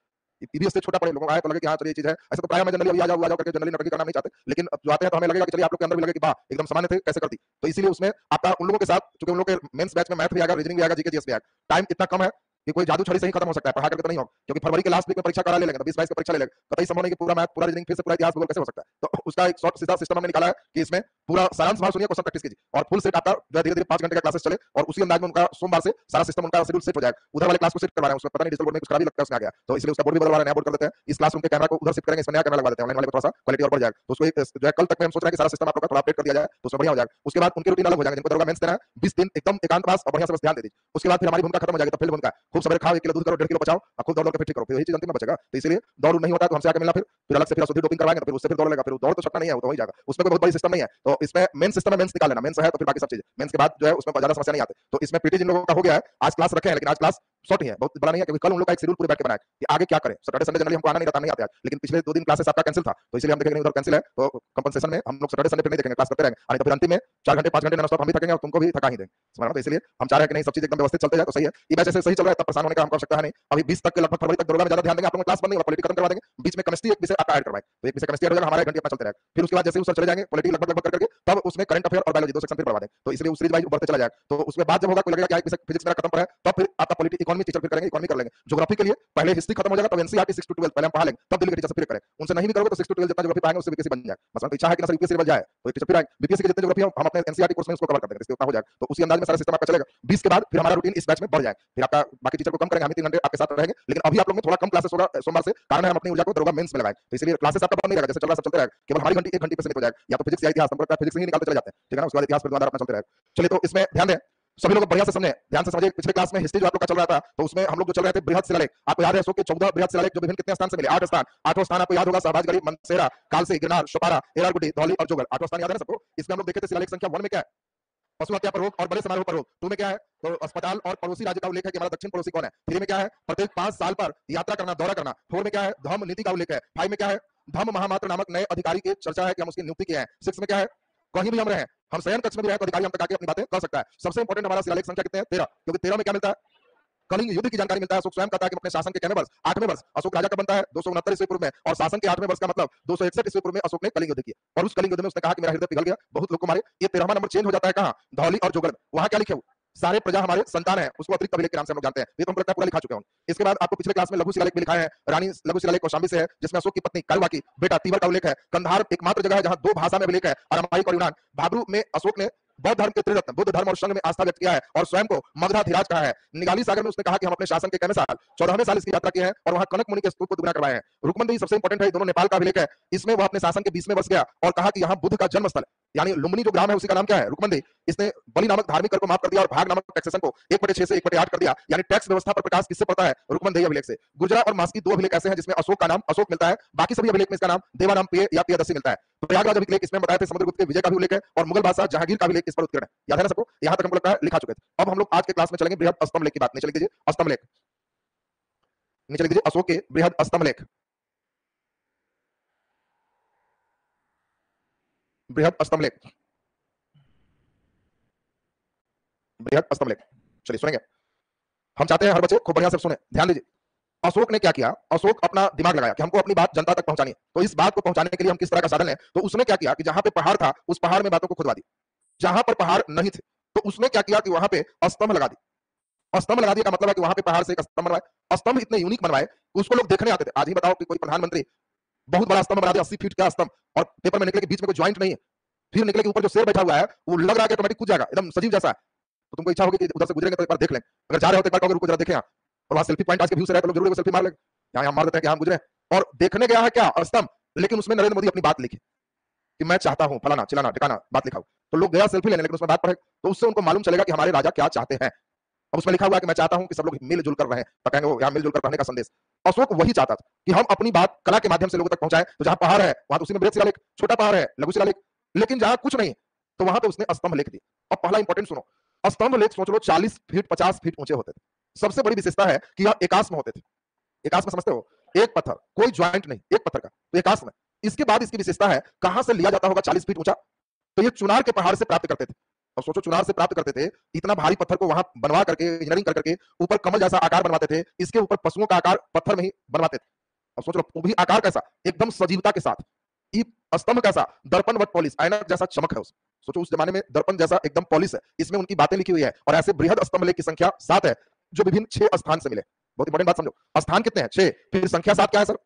Speaker 1: ईबीएस से छोटा पड़े लोगों को आए तो लगे कि हाँ चलिए ये चीज है। ऐसे तो प्राय में जनरली अभी आ जाओ करके जनरली नौकरी करना नहीं चाहते, लेकिन अब जो आते हैं तो हमें लगेगा कि चलिए आप लोग के अंदर भी लगे कि वाह एकदम सामान्य थे कैसे करती। तो इसीलिए उसमें आपका उन लोगों के साथ, क्योंकि उन लोगों के मेंस बैच में मैथ भी आएगा, रीजनिंग भी आएगा, जीके जीएस भी आएगा, टाइम इतना कम है कि कोई जादू छड़ी से ही खत्म हो सकता है, पढ़ा करके तो नहीं हो, क्योंकि फरवरी के लास्ट वीक में परीक्षा करा ले लेंगे तो 20-22 की परीक्षा ले लेंगे, कतई संभव नहीं कि पूरा मैथ पूरा रीजनिंग फिर से पूरा इतिहास भूगोल कैसे हो सकता है। तो उसका एक शॉर्ट सीधा सिस्टम हमने निकाला है कि इसमें पूरा सारांश भाग सुनिए, क्वेश्चन प्रैक्टिस कीजिए और फुल सेट आपका जो है धीरे-धीरे 5 घंटे का क्लासेस चले और उसी अंदाज में उनका सोमवार से सारा सिस्टम उनका शेड्यूल सेट हो जाएगा। उधर वाले क्लास को सेट करवा रहे हैं, उसमें पता नहीं डिजिटल बोर्ड में कुछ खराबी लगता है उसमें आ गया, तो इसलिए उसका बोर्ड भी बदलवा रहे हैं, नया बोर्ड कर देते हैं। इस क्लासरूम के कैमरा को उधर शिफ्ट करेंगे, इसमें नया कैमरा लगवा देते हैं, ऑनलाइन वाले को थोड़ा सा क्वालिटी और बढ़ जाएगा। तो उसको एक जो है कल तक में हम सोच रहे हैं कि सारा सिस्टम आप लोग का थोड़ा अपडेट कर दिया जाए तो उसमें बढ़िया हो जाएगा। उसके बाद उनके रूटीन अलग हो जाएंगे, जिनको दरोगा मेंस देना है 20 दिन एकदम एकांतवास और बढ़िया से बस ध्यान दे दीजिए। उसके बाद फिर हमारी भूमिका खत्म हो जाएगी, तो फील्ड भूमिका खूब सवेरे खाओ, 1 किलो दूध करो, 1.5 किलो बचाओ और खूब दौड़ के फिर ठीक करो, फिर यही चीज अंतिम में बचेगा। तो इसलिए दौड़ नहीं होता तो हमसे आके मिलना, फिर अलग से फिर अशुद्धि डोपिंग करवाएंगे तो फिर उससे फिर दौड़ लेगा, फिर दौड़ तो छटना नहीं है, वो तो हो ही जाएगा। उसमें कोई बहुत बड़ी सिस्टम नहीं है। तो इसमें मेन सिस्टम है, मेंस निकाल लेना, मेंस है तो फिर बाकी सब चीजें मेंस के बाद जो है उसमें ज्यादा समस्या नहीं आती। तो इसमें पीटी जिन लोगों का हो गया है, आज क्लास रखे हैं, लेकिन आज क्लास शॉर्ट ही है, बहुत बड़ा नहीं है, क्योंकि कल उन लोग का एक शेड्यूल पूरे बैठ के बनाया कि आगे क्या करें। सैटरडे संडे जनरली हमको आना नहीं रहता, नहीं आते आज, लेकिन पिछले 2 दिन क्लासेस आपका कैंसिल था, तो इसलिए हम देखेंगे उधर कैंसिल है तो कंपनसेशन में हम लोग सैटरडे संडे फिर नहीं देखेंगे, क्लास करते रहेंगे। और तो फिर अंतिम में 4 घंटे 5 घंटे नॉन स्टॉप हम भी थकेंगे और तुमको भी थका ही देंगे, समझ रहे हो। तो इसलिए हम चाह रहे हैं कि नहीं सब चीज एकदम व्यवस्थित चलते जाए तो सही है। ये बैच ऐसे सही चल रहा है, तब परेशान होने का हमको आवश्यकता है नहीं। अभी 20 तक के लगभग फरवरी तक दरोगा में ज्यादा ध्यान देंगे, आप लोगों को क्लास बंद नहीं होगा, पॉलिटी खत्म करवा देंगे, बीच में केमिस्ट्री एक विषय आपका ऐड करवाएं, तो एक विषय केमिस्ट्री हो जाएगा, हमारा 1 घंटे अपना चलते रहेगा। फिर उसके बाद जैसे उस चले जाएंगे पॉलिटी लगभग लगभग करके, तब उसमें करंट अफेयर और बायोलॉजी 2 सेक्शन फिर पढ़वा देंगे। तो इसलिए उस सीरीज वाइज बढ़ते चला जाएगा। तो उसके बाद जब होगा कोई लगेगा कि विषय फिजिक्स मेरा खत्म पड़ा है, तब फिर आपका पॉलिटी इकोनॉमी टीचर फिर करेंगे, इकोनॉमी कर लेंगे। ज्योग्राफी के लिए पहले हिस्ट्री खत्म हो जाएगा, तब एनसीईआरटी 6 टू 12 पहले हम पढ़ा लेंगे, तब दिल्ली के टीचर से फिर करें। उनसे नहीं भी करोगे तो 6 टू 12 जितना ज्योग्राफी पाएंगे उससे बीपीएससी बन जाएगा। मतलब इच्छा है कि ना यूपीएससी लेवल जाए तो टीचर फिर आएंगे, बीपीएससी के जितने ज्योग्राफी हम अपने एनसीईआरटी कोर्स में उसको कवर कर देंगे, इसलिए उतना हो जाएगा। तो उसी अंदाज में सारा सिस्टम आपका चलेगा। 20 के बाद फिर हमारा रूटीन इस बैच में बढ़ जाएगा, फिर आपका बाकी टीचर को कम करेंगे, हम 3 घंटे आपके साथ रहेंगे, लेकिन अभी आप लोग में थोड़ा कम क्लासेस होगा सोमवार से, कारण है हम अपनी ऊर्जा को दरोगा मेंस में लगाएं। तो इसलिए क्लासेस आपका बंद नहीं रहेगा, जैसे चल रहा सब चलते रहेगा, केवल हमारी घंटी 1 घंटे पे सीमित हो जाएगा, या तो फिजिक्स या इतिहास, हमको लगता है फिजिक्स ही निकालते चले जाते हैं, ठीक है ना। उसके बाद इतिहास फिर दोबारा अपना चलते रहेगा। चलिए तो इसमें ध्यान दें, सभी लोग बढ़िया से समझे, ध्यान से समझिए। पिछले क्लास में हिस्ट्री जो आप लोग का चल रहा था, तो उसमें हम लोग जो चल रहे थे बृहद शिलालेख, आपको याद है अशोक के 14 बृहद शिलालेख जो विभिन्न कितने स्थान से मिले, 8 स्थान। 8वां स्थान आपको याद होगा सहबाजगढ़ी, मनसेरा, कालसी, गिरनार, शोपारा, एरारगुडी, धौली और जोगल। 8वां स्थान याद है ना सबको। इसमें हम लोग देखे थे शिलालेख संख्या 1 में क्या है, पशु हत्या पर रोक और बड़े समारोह पर रोक। 2 में क्या है, तो अस्पताल और पड़ोसी राज्य का उल्लेख है कि हमारा दक्षिण पड़ोसी कौन है। 3 में क्या है, प्रत्येक 5 साल पर यात्रा करना, दौरा करना। 4 में क्या है, धम्म नीति का उल्लेख है। 5 में क्या है, धम्म महामात्र नामक नए अधिकारी की चर्चा है कि हम उसकी नियुक्ति किए हैं। 6 में क्या है, कहीं भी हम रहे, हम शयन कक्ष में भी रहे तो अधिकारी हम तक आके अपनी बातें कर सकता है। सबसे इंपॉर्टेंट हमारा शिलालेख संख्या कितने हैं, 13, क्योंकि 13 में क्या मिलता है, कलिंग युद्ध की जानकारी मिलता है। अशोक स्वयं कहता है कि अपने शासन के कितने वर्ष, 8वें वर्ष अशोक राजा का बनता है 269 ईस्वी पूर्व में, और शासन के 8वें वर्ष का मतलब 261 ईस्वी पूर्व में अशोक ने कलिंग युद्ध किया। और उस कलिंग युद्ध में उसने कहा कि मेरा हृदय पिघल गया, बहुत लोग को मारे। ये 13वां नंबर चेंज हो जाता है कहां, धौली और जोगल। वहां क्या लिखे, सारे प्रजा हमारे संतान है, उसको अतिरिक्त अभिलेख के नाम से हम लोग जानते हैं। ये तो हमको लगता है पूरा लिखा चुके हैं। इसके बाद आपको पिछले क्लास में लघु शिलालेख भी लिखा है, रानी लघु शिलालेख कौशाम्बी से है, जिसमें अशोक की पत्नी कालवा की बेटा तीवर का उल्लेख है। कंधार एकमात्र जगह है जहां 2 भाषा में अभिलेख है, अरामाइक और यूनान। भागरू में अशोक ने बौद्ध धर्म के त्रिरत्न बुद्ध धर्म और संघ में आस्था व्यक्त किया है और स्वयं को मगधाधिराज कहा है। निगाली सागर में उसने कहा कि हम अपने शासन के कितने साल, 14वें साल इसकी यात्रा की है और वहां कनक मुनि के स्तूप को दुगना करवाए हैं। रुकमंदी सबसे इंपॉर्टेंट है, दोनों नेपाल का अभिलेख है। इसमें वह अपने शासन के 20वें वर्ष गया और कहा कि यहाँ बुद्ध का जन्म स्थल, यानी लुम्बिनी जो ग्राम है उसी का नाम क्या है, रुकमंदी। इसने बलि नामक धार्मिक कर को माफ कर दिया और भाग नामक टैक्सेशन को 1/6 से 1/8 कर दिया, यानी टैक्स व्यवस्था पर प्रकाश किससे पड़ता है, रुकमंदी अभिलेख से। गुर्जरा और मास्की 2 अभिलेख ऐसे हैं जिसमें अशोक का नाम अशोक मिलता है, बाकी सभी अभिलेख में इसका नाम देवानाम पेय या पियदस्सी मिलता है। प्रयागराज अभिलेख इसमें बताए थे समुद्रगुप्त के विजय का भी उल्लेख है और मुगल बादशाह जहांगीर का अभिलेख इस पर उत्कीर्ण है। याद है ना सबको, यहां तक हमको लगता है लिखा चुके थे। अब हम लोग आज के क्लास में चलेंगे बृहद अस्तंभ लेख की बात। नीचे लिख दीजिए अस्तंभ लेख, नीचे लिख दीजिए अशोक के बृहद अस्तंभ लेख, बृहद अस्तंभ लेख, बृहद अस्तंभ लेख। चलिए सुनेंगे, हम चाहते हैं हर बच्चे खूब बढ़िया से सुने, ध्यान दीजिए। अशोक ने क्या किया, अशोक अपना दिमाग लगाया कि हमको अपनी बात जनता तक पहुंचानी है, तो इस बात को पहुंचाने के लिए हम किस तरह का साधन लें। तो उसने क्या किया कि जहां पे पहाड़ था उस पहाड़ में बातों को खुदवा दी, जहां पर पहाड़ नहीं थे तो उसने क्या किया कि वहां पे स्तंभ लगा दी। स्तंभ लगा दिया का मतलब है कि वहां पे पहाड़ से एक स्तंभ बनवाए। स्तंभ इतने यूनिक बनवाए कि उसको लोग देखने आते थे। आज ही बताओ कि कोई प्रधानमंत्री बहुत बड़ा स्तंभ बना दिया, 80 फीट का स्तंभ, और पेपर में निकले कि बीच में कोई ज्वाइंट नहीं है, फिर निकले कि ऊपर जो शेर बैठा हुआ है वो लग रहा है कि ऑटोमेटिक कूद जाएगा, एकदम सजीव जैसा है। तो तुमको इच्छा होगी कि उधर से गुजरेंगे तो एक बार देख लें, अगर जा रहे हो तो एक बार कहोगे रुको जरा देखें यहाँ, और वहां सेल्फी पॉइंट आज के व्यू से रहे तो लोग जरूर सेल्फी मार लेंगे। यहाँ मार देते हैं कि हम गुजरे और देखने गया है क्या स्तंभ, लेकिन उसमें नरेंद्र मोदी अपनी बात लिखी कि मैं चाहता हूं फलाना चिलाना ठिकाना बात लिखा हो। तो लोग गया सेल्फी लेने, लेकिन उसमें बात पढ़े तो उससे उनको मालूम चलेगा कि हमारे राजा क्या चाहते हैं। अब उसमें लिखा हुआ है कि मैं चाहता हूं कि सब लोग मिलजुल कर रहें, तो कहेंगे वो यहाँ मिलजुल कर रहने का संदेश। अशोक वही चाहता था कि हम अपनी बात कला के माध्यम से लोगों तक पहुंचाएं। तो जहां पहाड़ है वहां तो उसी में बृहत शिलालेख, छोटा पहाड़ है लघु शिलालेख, लेकिन जहां कुछ नहीं तो वहां पे उसने स्तंभ लेख दिए। अब पहला इंपॉर्टेंट सुनो, स्तंभ लेख सोच लो 40 फीट 50 फीट ऊंचे होते थे। सबसे बड़ी विशेषता है कि यह एकाश में होते थे। एकाश में समझते हो, एक पत्थर, कोई ज्वाइंट नहीं, एक पत्थर का, तो एकाश में। इसके बाद इसकी विशेषता है कहां से लिया जाता होगा 40 फीट ऊंचा, तो ये चुनार के पहाड़ से प्राप्त करते थे। और सोचो चुनार से प्राप्त करते थे, इतना भारी पत्थर को वहां बनवा करके इंजीनियरिंग कर करके ऊपर कमल जैसा आकार बनवाते थे, इसके ऊपर पशुओं का आकार पत्थर में ही बनवाते थे। अब सोच लो वो भी आकार कैसा, एकदम सजीवता के साथ। स्तंभ कैसा, दर्पण वट पॉलिश, ऐनक जैसा चमक है उस। सोचो उस जमाने में दर्पण जैसा एकदम पॉलिश है, इसमें उनकी बातें लिखी हुई है। और ऐसे बृहद स्तंभ लेख की संख्या 7 है, जो विभिन्न 6 स्थान से मिले। बहुत इंपॉर्टेंट बात समझो, स्थान कितने हैं 6, फिर संख्या 7 क्या है सर,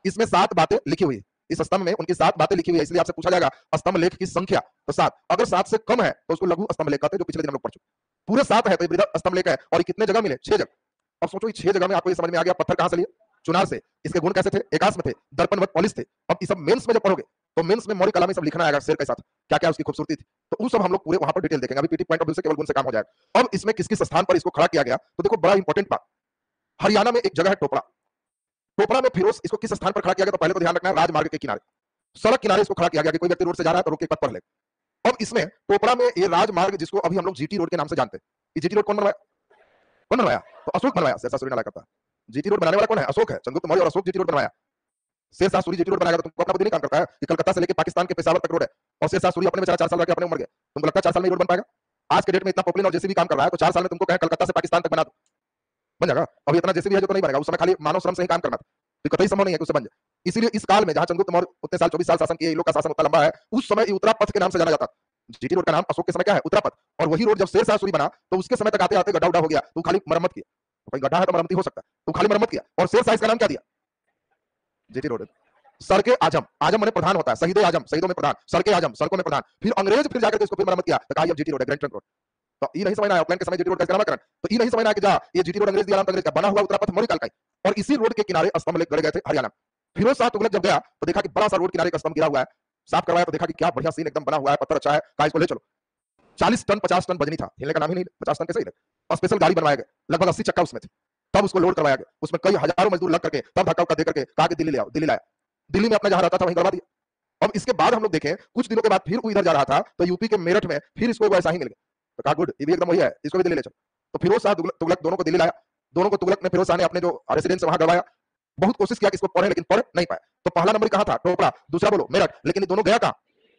Speaker 1: इसमें 7 बातें लिखी हुई है। इस स्तंभ में उनकी 7 बातें लिखी हुई है, इसलिए आपसे पूछा जाएगा स्तंभ लेख की संख्या, तो 7। अगर 7 से कम है तो उसको लघु स्तंभ लेख कहते हैं, जो पिछले दिन हम लोग पढ़ चुके। पूरे 7 है तो ये बृहद स्तंभ लेख है। और ये कितने जगह मिले, 6 जगह। अब सोचो ये 6 जगह में आपको ये समझ में आ गया पत्थर कहां से लिए, चुनार से। इसके गुण कैसे थे, एकाश में थे, दर्पण वट पॉलिश थे। अब ये सब मेंस में जब पढ़ोगे तो मेंस में मौलिक कला में सब लिखना आएगा शेर के साथ, क्या क्या उसकी खूबसूरती थी, तो वो सब हम लोग पूरे वहां पर डिटेल देखेंगे। अभी पीटी पॉइंट ऑफ व्यू से केवल गुण से काम हो जाएगा। अब इसमें किस किस स्थान पर इसको खड़ा किया गया, तो देखो बड़ा इंपॉर्टेंट बात, हरियाणा में एक जगह है टोपड़ा। टोपड़ा में फिरोज इसको किस स्थान पर खड़ा किया गया, तो पहले तो ध्यान रखना है राजमार्ग के किनारे, सड़क किनारे इसको खड़ा किया गया कि कोई व्यक्ति रोड से जा रहा है तो रोक के पथ पर ले। अब इसमें टोपड़ा में ये राजमार्ग जिसको अभी हम लोग जीटी रोड के नाम से जानते हैं, ये जीटी रोड कौन बनवाया, कौन बनवाया, तो अशोक बनवाया, शेरशाह सूरी नाला करता है। जीटी रोड बनाने वाला कौन है, अशोक है, चंद्रगुप्त मौर्य और अशोक जीटी रोड बनवाया। शेरशाह सूरी जीटी रोड बनाएगा तो तुमको अपना बुद्धि नहीं काम करता है कि कलकत्ता से लेकर पाकिस्तान के पेशावर तक रोड है, और शेरशाह सूरी अपने बेचारा 4 साल रह के अपने उमर गया। तुमको लगता है 4 साल में रोड बन पाएगा? आज के डेट में इतना पॉपुलर और जेसीबी काम कर रहा है, तो 4 साल में तुमको कहे कलकत्ता से पाकिस्तान तक बना दो, बन जाएगा? अब इतना जेसीबी है जो तो नहीं बनेगा, उस समय खाली मानव श्रम से ही काम करना था, तो कतई संभव नहीं है कि उससे बन जाए। इसीलिए इस काल में जहां चंद्रगुप्त मौर्य उतने साल 24 साल शासन किए, लोग का शासन उतना लंबा है, उस समय ये उत्तरा पथ के नाम से जाना जाता। जीटी रोड का नाम अशोक के समय क्या है, उत्तरा पथ। और वही रोड जब शेरशाह सूरी बना तो उसके समय तक आते आते गड्ढा उड्ढा हो गया, तो खाली मरम्मत किया। तो कोई गड्ढा है तो मरम्मती हो सकता है, तो खाली मरम्मत किया, और शेरशाह इसका नाम क्या दिया, जीटी रोड। सड़के आजम, आजम माने प्रधान होता है, शहीद आजम, शहीदों में प्रधान, सड़के आजम, सड़कों में प्रधान। फिर अंग्रेज फिर जाकर के इसको फिर मरम्मत किया, तो कहा ये जीटी रोड है, ग्रैंड ट्रंक रोड। तो ये नहीं समझना है ऑकलैंड के समय जीटी रोड का नामकरण, तो ये नहीं समझना है कि जा ये जीटी रोड अंग्रेज दिया नाम, अंग्रेज का बना हुआ उत्तरा पथ मौर्य काल का ही। और इसी रोड के किनारे स्तंभ लेख गड़े गए थे हरियाणा। फिरोज शाह तुगलक जब गया तो देखा कि बड़ा सा रोड किनारे का स्तंभ गिरा हुआ है, साफ करवाया तो देखा कि क्या बढ़िया सीन एकदम बना हुआ है, पत्थर अच्छा है, कहा इसको ले चलो। 40 टन 50 टन वजनी था, हिलने का नाम ही नहीं, 50 टन कैसे हिले। और स्पेशल गाड़ी बनवाया गया, लगभग 80 चक्का उसमें थे, तब उसको लोड करवाया गया। उसमें कई हजारों मजदूर लग करके तब धक्का दे करके कहा कि दिल्ली ले आओ, दिल्ली लाया। दिल्ली में अपना जहां रहता था वहीं करवा दिया। अब इसके बाद हम लोग देखें कुछ दिनों के बाद फिर वो इधर जा रहा था, तो यूपी के मेरठ में फिर इसको वैसा ही मिल गया, तो कहा गुड, ये भी एकदम वही है, इसको भी दिल्ली ले चलो। तो फिरोज शाह तुगलक दोनों को दिल्ली लाया। दोनों को तुगलक ने, फिरोज शाह ने अपने जो रेसिडेंस वहां करवाया। बहुत कोशिश किया कि इसको पढ़े, लेकिन पढ़ नहीं पाए। तो पहला नंबर कहां था, टोपड़ा, दूसरा बोलो मेरठ, लेकिन ये दोनों गया कहां,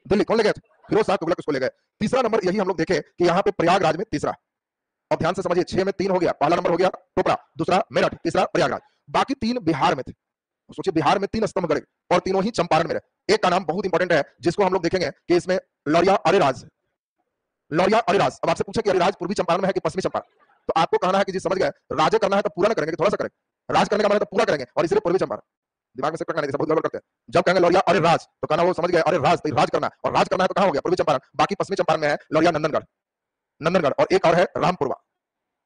Speaker 1: दिल्ली। कौन ले गए थे, फिरोज शाह तुगलक उसको ले गए। तीसरा नंबर यही हम लोग देखे कि यहाँ पे प्रयागराज में तीसरा। और ध्यान से समझिए, 6 में 3 हो गया, पहला नंबर हो गया टोपड़ा, दूसरा मेरठ, तीसरा प्रयागराज। बाकी 3 बिहार में थे। सोचिए बिहार में 3 स्तंभ गड़े और तीनों ही चंपारण में रहे। एक का नाम बहुत इंपॉर्टेंट है जिसको हम लोग देखेंगे कि इसमें लौरिया अरेराज, लौरिया अरेराज। अब आपसे पूछे कि अरेराज पूर्वी चंपारण में है कि पश्चिमी चंपारण, तो आपको कहना है कि जी समझ गए, राज्य करना है तो पूरा ना करेंगे, थोड़ा सा करेंगे, राज करने का मतलब तो पूरा करेंगे, और इसलिए पूर्वी चंपारण। दिमाग में से करना नहीं, बहुत गड़बड़ करते हैं। जब कहेंगे लौरिया अरे राज तो कहना वो समझ गए अरे राज, तो राज करना, और राज करना है तो कहां हो गया, पूर्वी चंपारण। बाकी पश्चिमी चंपारण में है लौरिया नंदनगढ़, नंदनगढ़, और एक और है रामपुरवा,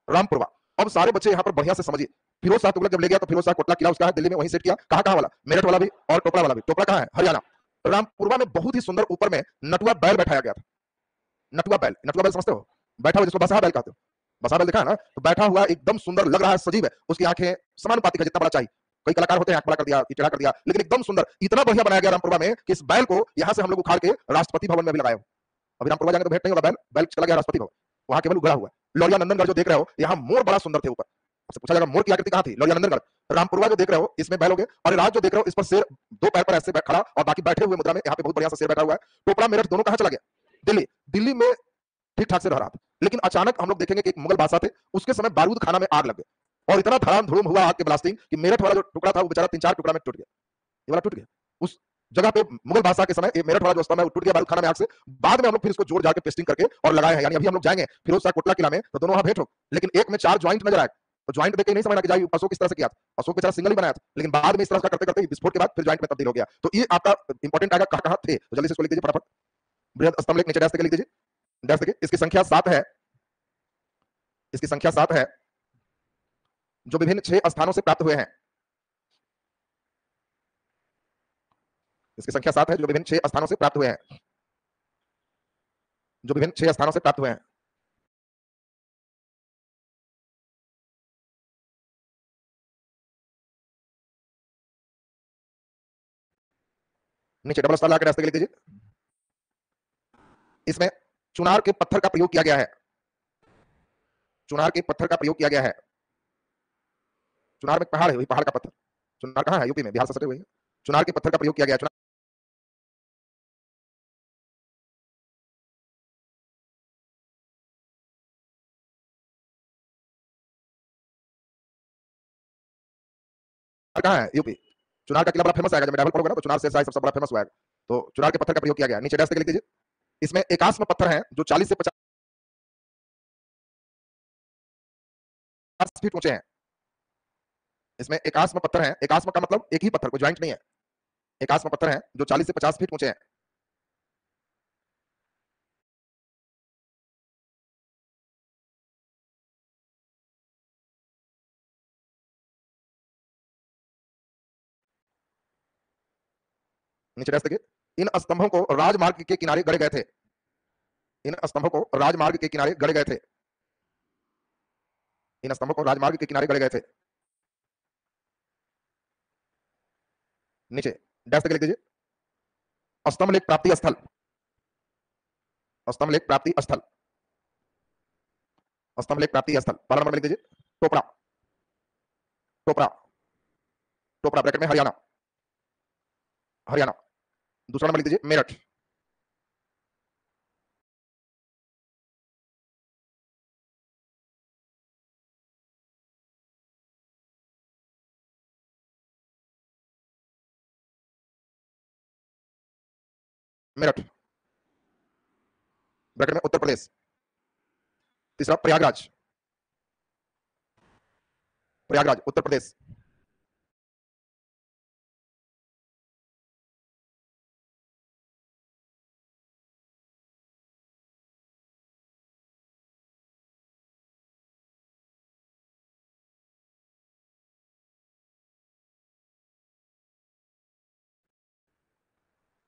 Speaker 1: रामपुरवा। अब सारे बच्चे यहाँ पर बढ़िया से समझिए, फिरोज शाह तुगलक जब ले गया तो फिरोज शाह कोटला किला उसका है, दिल्ली में वहीं सेट किया। कहां कहां वाला, मेरठ वाला भी और टोपड़ा वाला भी। टोपड़ा कहां है, हरियाणा। रामपुरवा में बहुत ही सुंदर ऊपर में नटुआ बैल बैठाया गया था। नटुआ बैल, नटुआ बैल समझते हो, बैठा हुआ जिसको बसहा बैल कहते हो, बसहा बैल देखा है ना, तो बैठा हुआ एकदम सुंदर लग रहा है, सजीव है, उसकी आंखें समानुपातिक है जितना बड़ा चाहिए। कई कलाकार होते हैं आंख बड़ा कर दिया, टेढ़ा कर दिया, लेकिन एकदम सुंदर, इतना बढ़िया बनाया गया रामपुरवा में कि इस बैल को यहां से हम लोग उखाड़ के राष्ट्रपति भवन में भी लगाए। अभी रामपुरवा जाएंगे तो भेंट नहीं होगा बैल, बैल चला गया राष्ट्रपति भवन, वहां केवल उगड़ा हुआ। लौरिया नंदनगढ़ जो देख रहे हो, यहाँ मोर बड़ा सुंदर थे ऊपर। आपसे पूछा जाएगा मोर की आकृति कहां थी, लौरिया नंदनगढ़। रामपुरवा जो देख रहे हो इसमें बैल हो गए, और राज जो देख रहे हो इस पर शेर 2 पैर पर ऐसे खड़ा और बाकी बैठे हुए मुद्रा में, यहाँ पे बहुत बढ़िया सा शेर बैठा हुआ है। टोपड़ा मेरठ दोनों कहां चला गया, दिल्ली। दिल्ली में ठीक ठाक से रह रहा था, लेकिन अचानक हम लोग देखेंगे कि एक मुगल बादशाह थे, उसके समय बारूद खाना में आग लग गई और इतना धड़ाम धड़ूम हुआ आग के ब्लास्टिंग कि मेरठ वाला जो टुकड़ा था वो बेचारा 3-4 टुकड़ा में टूट गया। ये वाला टूट गया उस जगह पे मुगल बादशाह के समय। ये मेरठ वाला जो स्तंभ है वो टूट गया बारूद खाना में आग से। बाद में हम लोग फिर इसको जोड़ जाकर पेस्टिंग करके और लगाए हैं। यानी अभी हम लोग जाएंगे फिरोज शाह कोटला किला में तो दोनों वहां भेंट हो, लेकिन एक में 4 ज्वाइंट नजर आए। तो ज्वाइंट देख के नहीं समझना कि जाइए अशोक किस तरह से किया था, अशोक बेचारा सिंगल ही बनाया था, लेकिन बाद में इस तरह का करते करते विस्फोट के बाद फिर ज्वाइंट में तब्दील हो गया। तो ये आपका इंपॉर्टेंट आएगा कहां कहां थे, तो जल्दी से इसको लिख दीजिए फटाफट। बृहद स्तंभ लेख नीचे डैश करके लिख दीजिए, डैश करके। इसकी संख्या 7 है, इसकी संख्या 7 है, जो विभिन्न 6 स्थानों से प्राप्त हुए हैं। इसकी संख्या 7 है जो विभिन्न 6 स्थानों से प्राप्त हुए हैं, जो विभिन्न 6 स्थानों से प्राप्त हुए हैं। नीचे डबल स्टार लगा के लिख दीजिए। इसमें चुनार के पत्थर का प्रयोग किया गया है। चुनार के पत्थर का प्रयोग किया गया है। चुनार में पहाड़ है, वही पहाड़ का पत्थर। चुनार कहां है? यूपी में, बिहार से सटे हुए। चुनार के पत्थर का प्रयोग किया गया है। कहां है? यूपी। चुनार का किला बड़ा फेमस आएगा, जब मेडावल पढ़ोगे ना तो चुनार से सबसे बड़ा फेमस हुआ है। तो चुनार के पत्थर का प्रयोग किया गया। नीचे डैश लिख दीजिए। इसमें एकास्म पत्थर हैं जो 40 से 50 फीट ऊंचे हैं। इसमें एकास्म पत्थर हैं। एकास्म का मतलब एक ही पत्थर, कोई ज्वाइंट नहीं है। एकास्म पत्थर हैं जो 40 से 50 फीट ऊंचे हैं। नीचे डैश देखिए। इन स्तंभों को राजमार्ग के किनारे गड़े गए थे। इन स्तंभों को राजमार्ग के किनारे गड़े गए थे। इन स्तंभों को राजमार्ग के किनारे गड़े गए थे। नीचे डैश लिख दीजिए। स्तंभ लेख प्राप्ति स्थल। स्तंभ लेख प्राप्ति स्थल। स्तंभ लेख प्राप्ति स्थल। पहला नंबर में लिख दीजिए टोपरा। टोपरा। टोपरा ब्रैकेट में हरियाणा। हरियाणा। दूसरा नंबर लिख दीजिए मेरठ। मेरठ ब्रैकेट में उत्तर प्रदेश। तीसरा प्रयागराज। प्रयागराज उत्तर प्रदेश।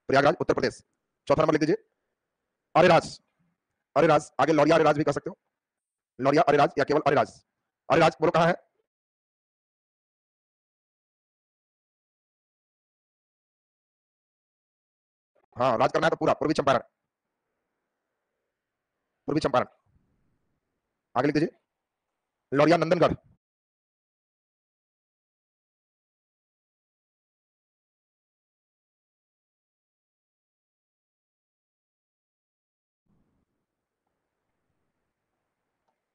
Speaker 1: प्रयागराज उत्तर प्रदेश। चौथा नंबर लिख दीजिए अरेराज। अरेराज, आगे लौरिया अरेराज भी कह सकते हो। लौरिया अरेराज या केवल अरेराज। अरेराज बोलो कहां है? हाँ, राज करना है तो पूरा पूर्वी चंपारण। पूर्वी चंपारण। आगे लिख दीजिए लौरिया नंदनगढ़।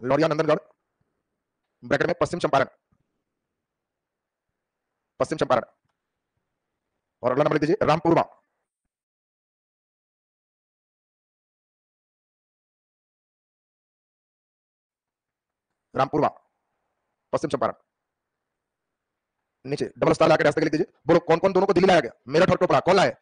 Speaker 1: लौरिया नंदनगढ़ ब्रैकेट में पश्चिम चंपारण। पश्चिम चंपारण। और अगला नंबर लिख दीजिए रामपुरवा। रामपुरवा पश्चिम चंपारण। नीचे डबल स्टार लाकर रास्ते लिख दीजिए। बोलो कौन कौन दोनों को दिल्ली लाया गया? मेरठ और टोपरा कौन लाए?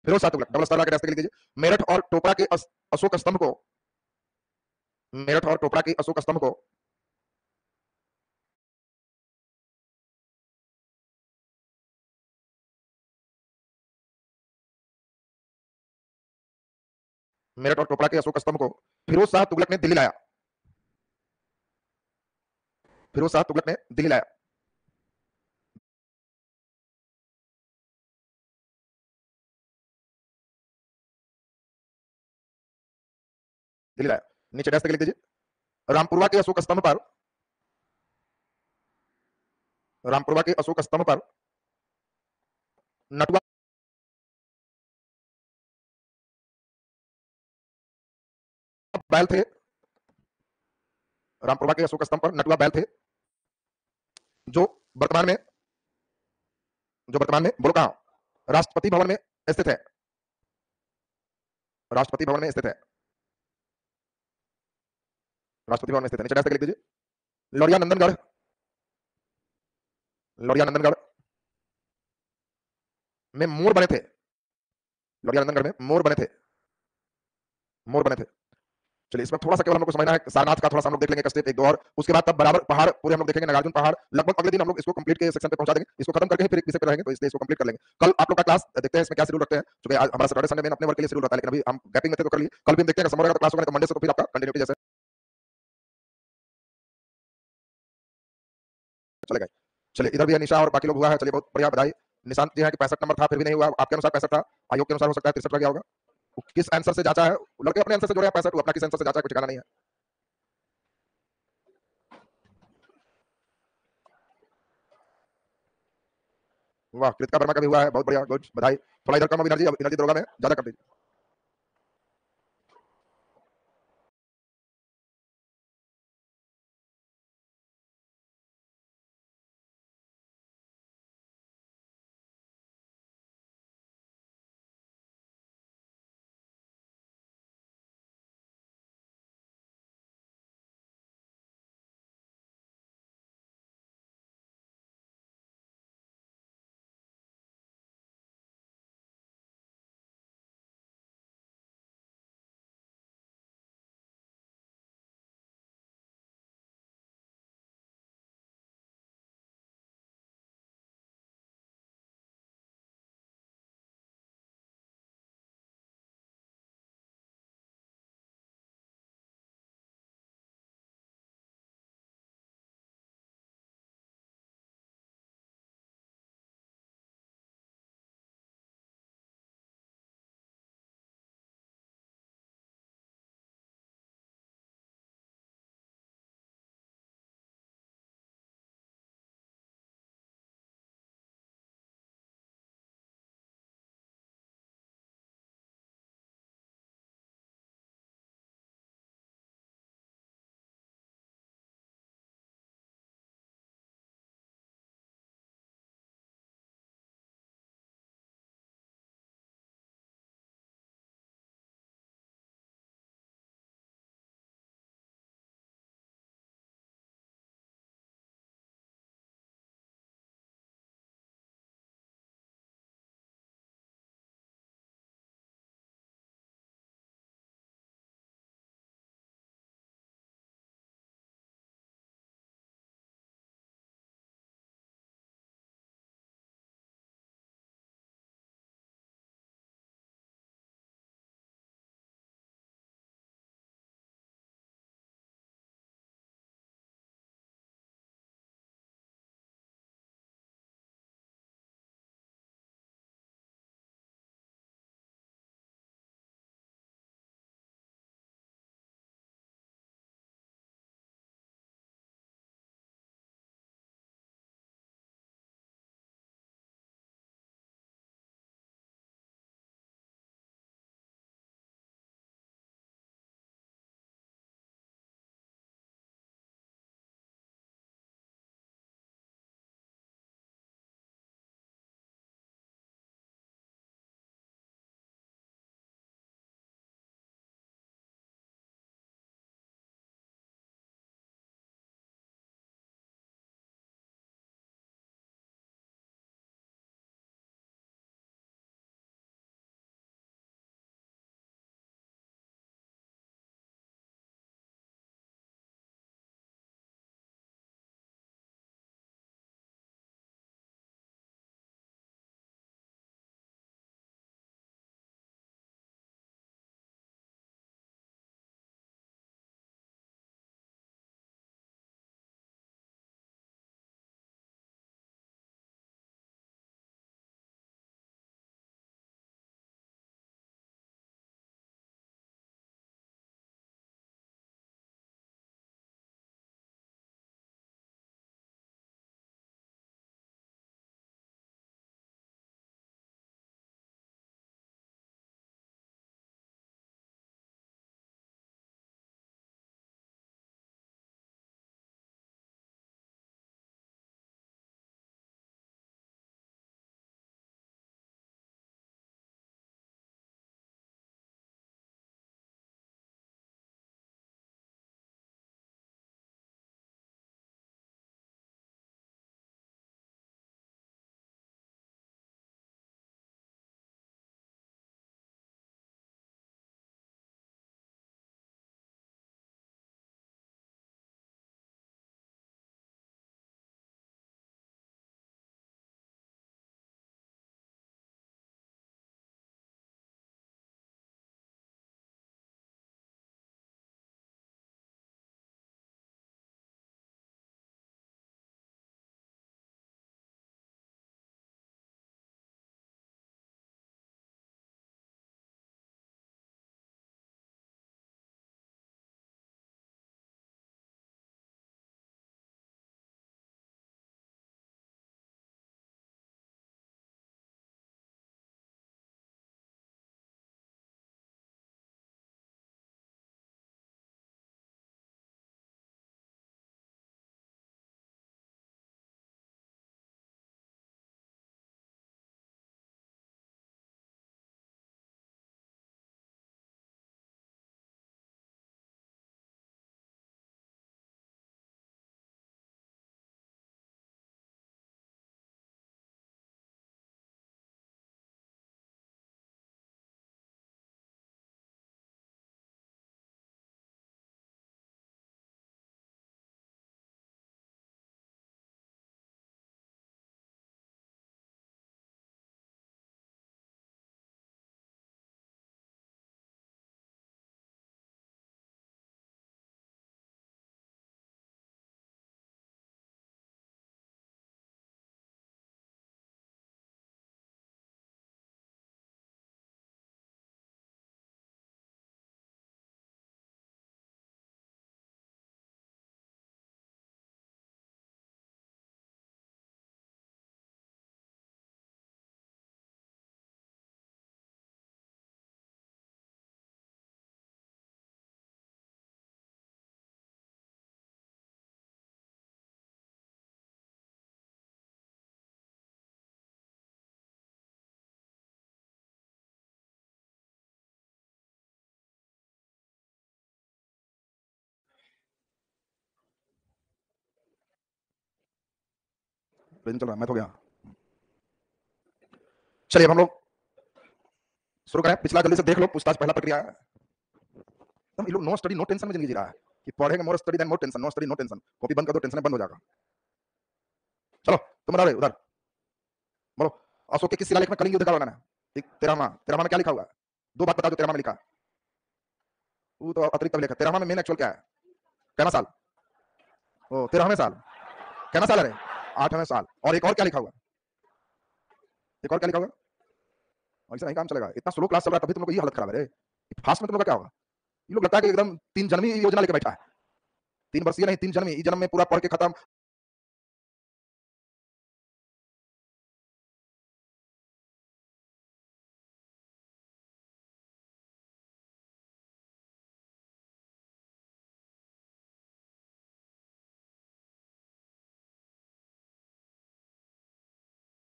Speaker 1: फिरोज शाह तुगलक। डबल स्टार लाकर रास्ते लिख दीजिए। मेरठ और टोपरा के अशोक स्तंभ को, मेरठ और टोपरा के अशोक स्तंभ को मेरठ और टोपरा के अशोक स्तंभ को फिरोज शाह तुगलक ने दिल्ली लाया। फिरोज शाह तुगलक ने दिल्ली लाया। दिल्ली लाया। नीचे डैश लिख दीजिए रामपुरवा के अशोक स्तंभ पर, रामपुरवा के अशोक स्तंभ पर नटुआ बैल थे। रामपुरवा के अशोक स्तंभ पर नटुआ बैल थे जो वर्तमान में, जो वर्तमान में बोलो कहां? राष्ट्रपति भवन में स्थित है। राष्ट्रपति भवन में स्थित है। राष्ट्रपति भवन में स्थित है। नीचे डैश लिख दीजिए लौरिया नंदनगढ़। लौरिया नंदनगढ़ में मोर बने थे। लौरिया नंदनगढ़ में मोर बने थे। मोर बने थे। चलिए इसमें थोड़ा सा केवल हम लोग को समझना है, सारनाथ का थोड़ा सा हम लोग देख लेंगे स्टेप 1 2 और उसके बाद तब बराबर पहाड़ पूरे हम लोग देखेंगे, नागार्जुन पहाड़ लगभग अगले दिन हम लोग इसको कंप्लीट के सेक्शन पे पहुंचा देंगे, इसको खत्म करके ही फिर एक विषय पे रहेंगे, तो इसलिए इसको कंप्लीट कर लेंगे। कल आप लोग का क्लास देखते हैं इसमें क्या शेड्यूल रखते हैं, क्योंकि आज हमारा सैटरडे संडे में अपने वर्क के लिए शेड्यूल रहता है, लेकिन अभी हम गैपिंग मेथड तो कर लिए, कल भी हम देखते हैं, समोर का क्लास होगा तो मंडे से तो फिर आपका कंटिन्यूटी जैसे चलेगा। चलिए इधर भी है निशा और बाकी लोग हुआ है, चलिए बहुत बढ़िया, बधाई। निशांत जी है कि 65 नंबर था फिर भी नहीं हुआ, आपके अनुसार 65 था, आयोग के अनुसार हो सकता है 63 रह गया होगा। किस आंसर से जांचा है, लड़के अपने आंसर से जोड़े 65, अपना किस आंसर से जांचा है कुछ ठिकाना नहीं है। वाह, कृतिका वर्मा का भी हुआ है, बहुत बढ़िया, गुड, बधाई। थोड़ा इधर कम अब एनर्जी, अब एनर्जी दरोगा में ज्यादा कर दीजिए। प्रेजेंट चल रहा है, मैथ हो गया। चलिए अब हम लोग शुरू करें। पिछला जल्दी से देख लो, पूछताछ पहला प्रक्रिया है। तुम ये लोग नो स्टडी नो टेंशन में जिंदगी जी रहा है कि पढ़ेंगे more study then more tension, no study no tension. Copy बंद कर दो, टेंशन बंद हो जाएगा। चलो तुम बताओ उधर बोलो, अशोक के किस शिलालेख में कलिंग युद्ध का वर्णन है? ठीक, 13वां। 13वां में क्या लिखा हुआ है? दो बात बताओ जो 13वां में लिखा है। वो तो अतिरिक्त लिखा है। 13वां में मेन एक्चुअल क्या है? कहना साल? ओ 13वें साल। कहना साल है 8वें साल। और एक और क्या लिखा हुआ? एक और क्या लिखा हुआ? ऐसा नहीं काम चलेगा। इतना स्लो क्लास चल रहा है तभी तुम लोग की हालत खराब है रे। फास्ट में तुम लोग का क्या होगा? ये लोग लगता है कि एकदम 3 जन्मी योजना लेके बैठा है। 3 वर्षीय नहीं, 3 जन्मी। इस जन्म में पूरा पढ़ के खत्म।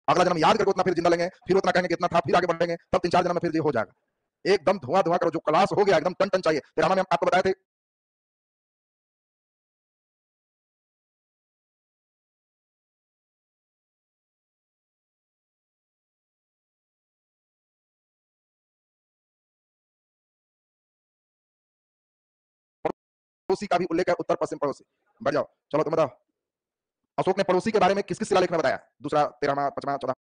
Speaker 1: अगला जन्म याद करके उतना फिर जिंदा लेंगे, फिर उतना कहेंगे कितना था, फिर आगे बढ़ेंगे, तब 3-4 जन्म में फिर ये हो जाएगा। एकदम धुआं धुआं करो, जो क्लास हो गया एकदम टन टन चाहिए। तेरा में आपको बताए थे पड़ोसी का भी उल्लेख है, उत्तर पश्चिम पड़ोसी। बढ़ जाओ, चलो तुम बताओ अशोक ने पड़ोसी के बारे में किस किस शिलालेख में बताया? दूसरा, 13वां, 5वां, 14वां।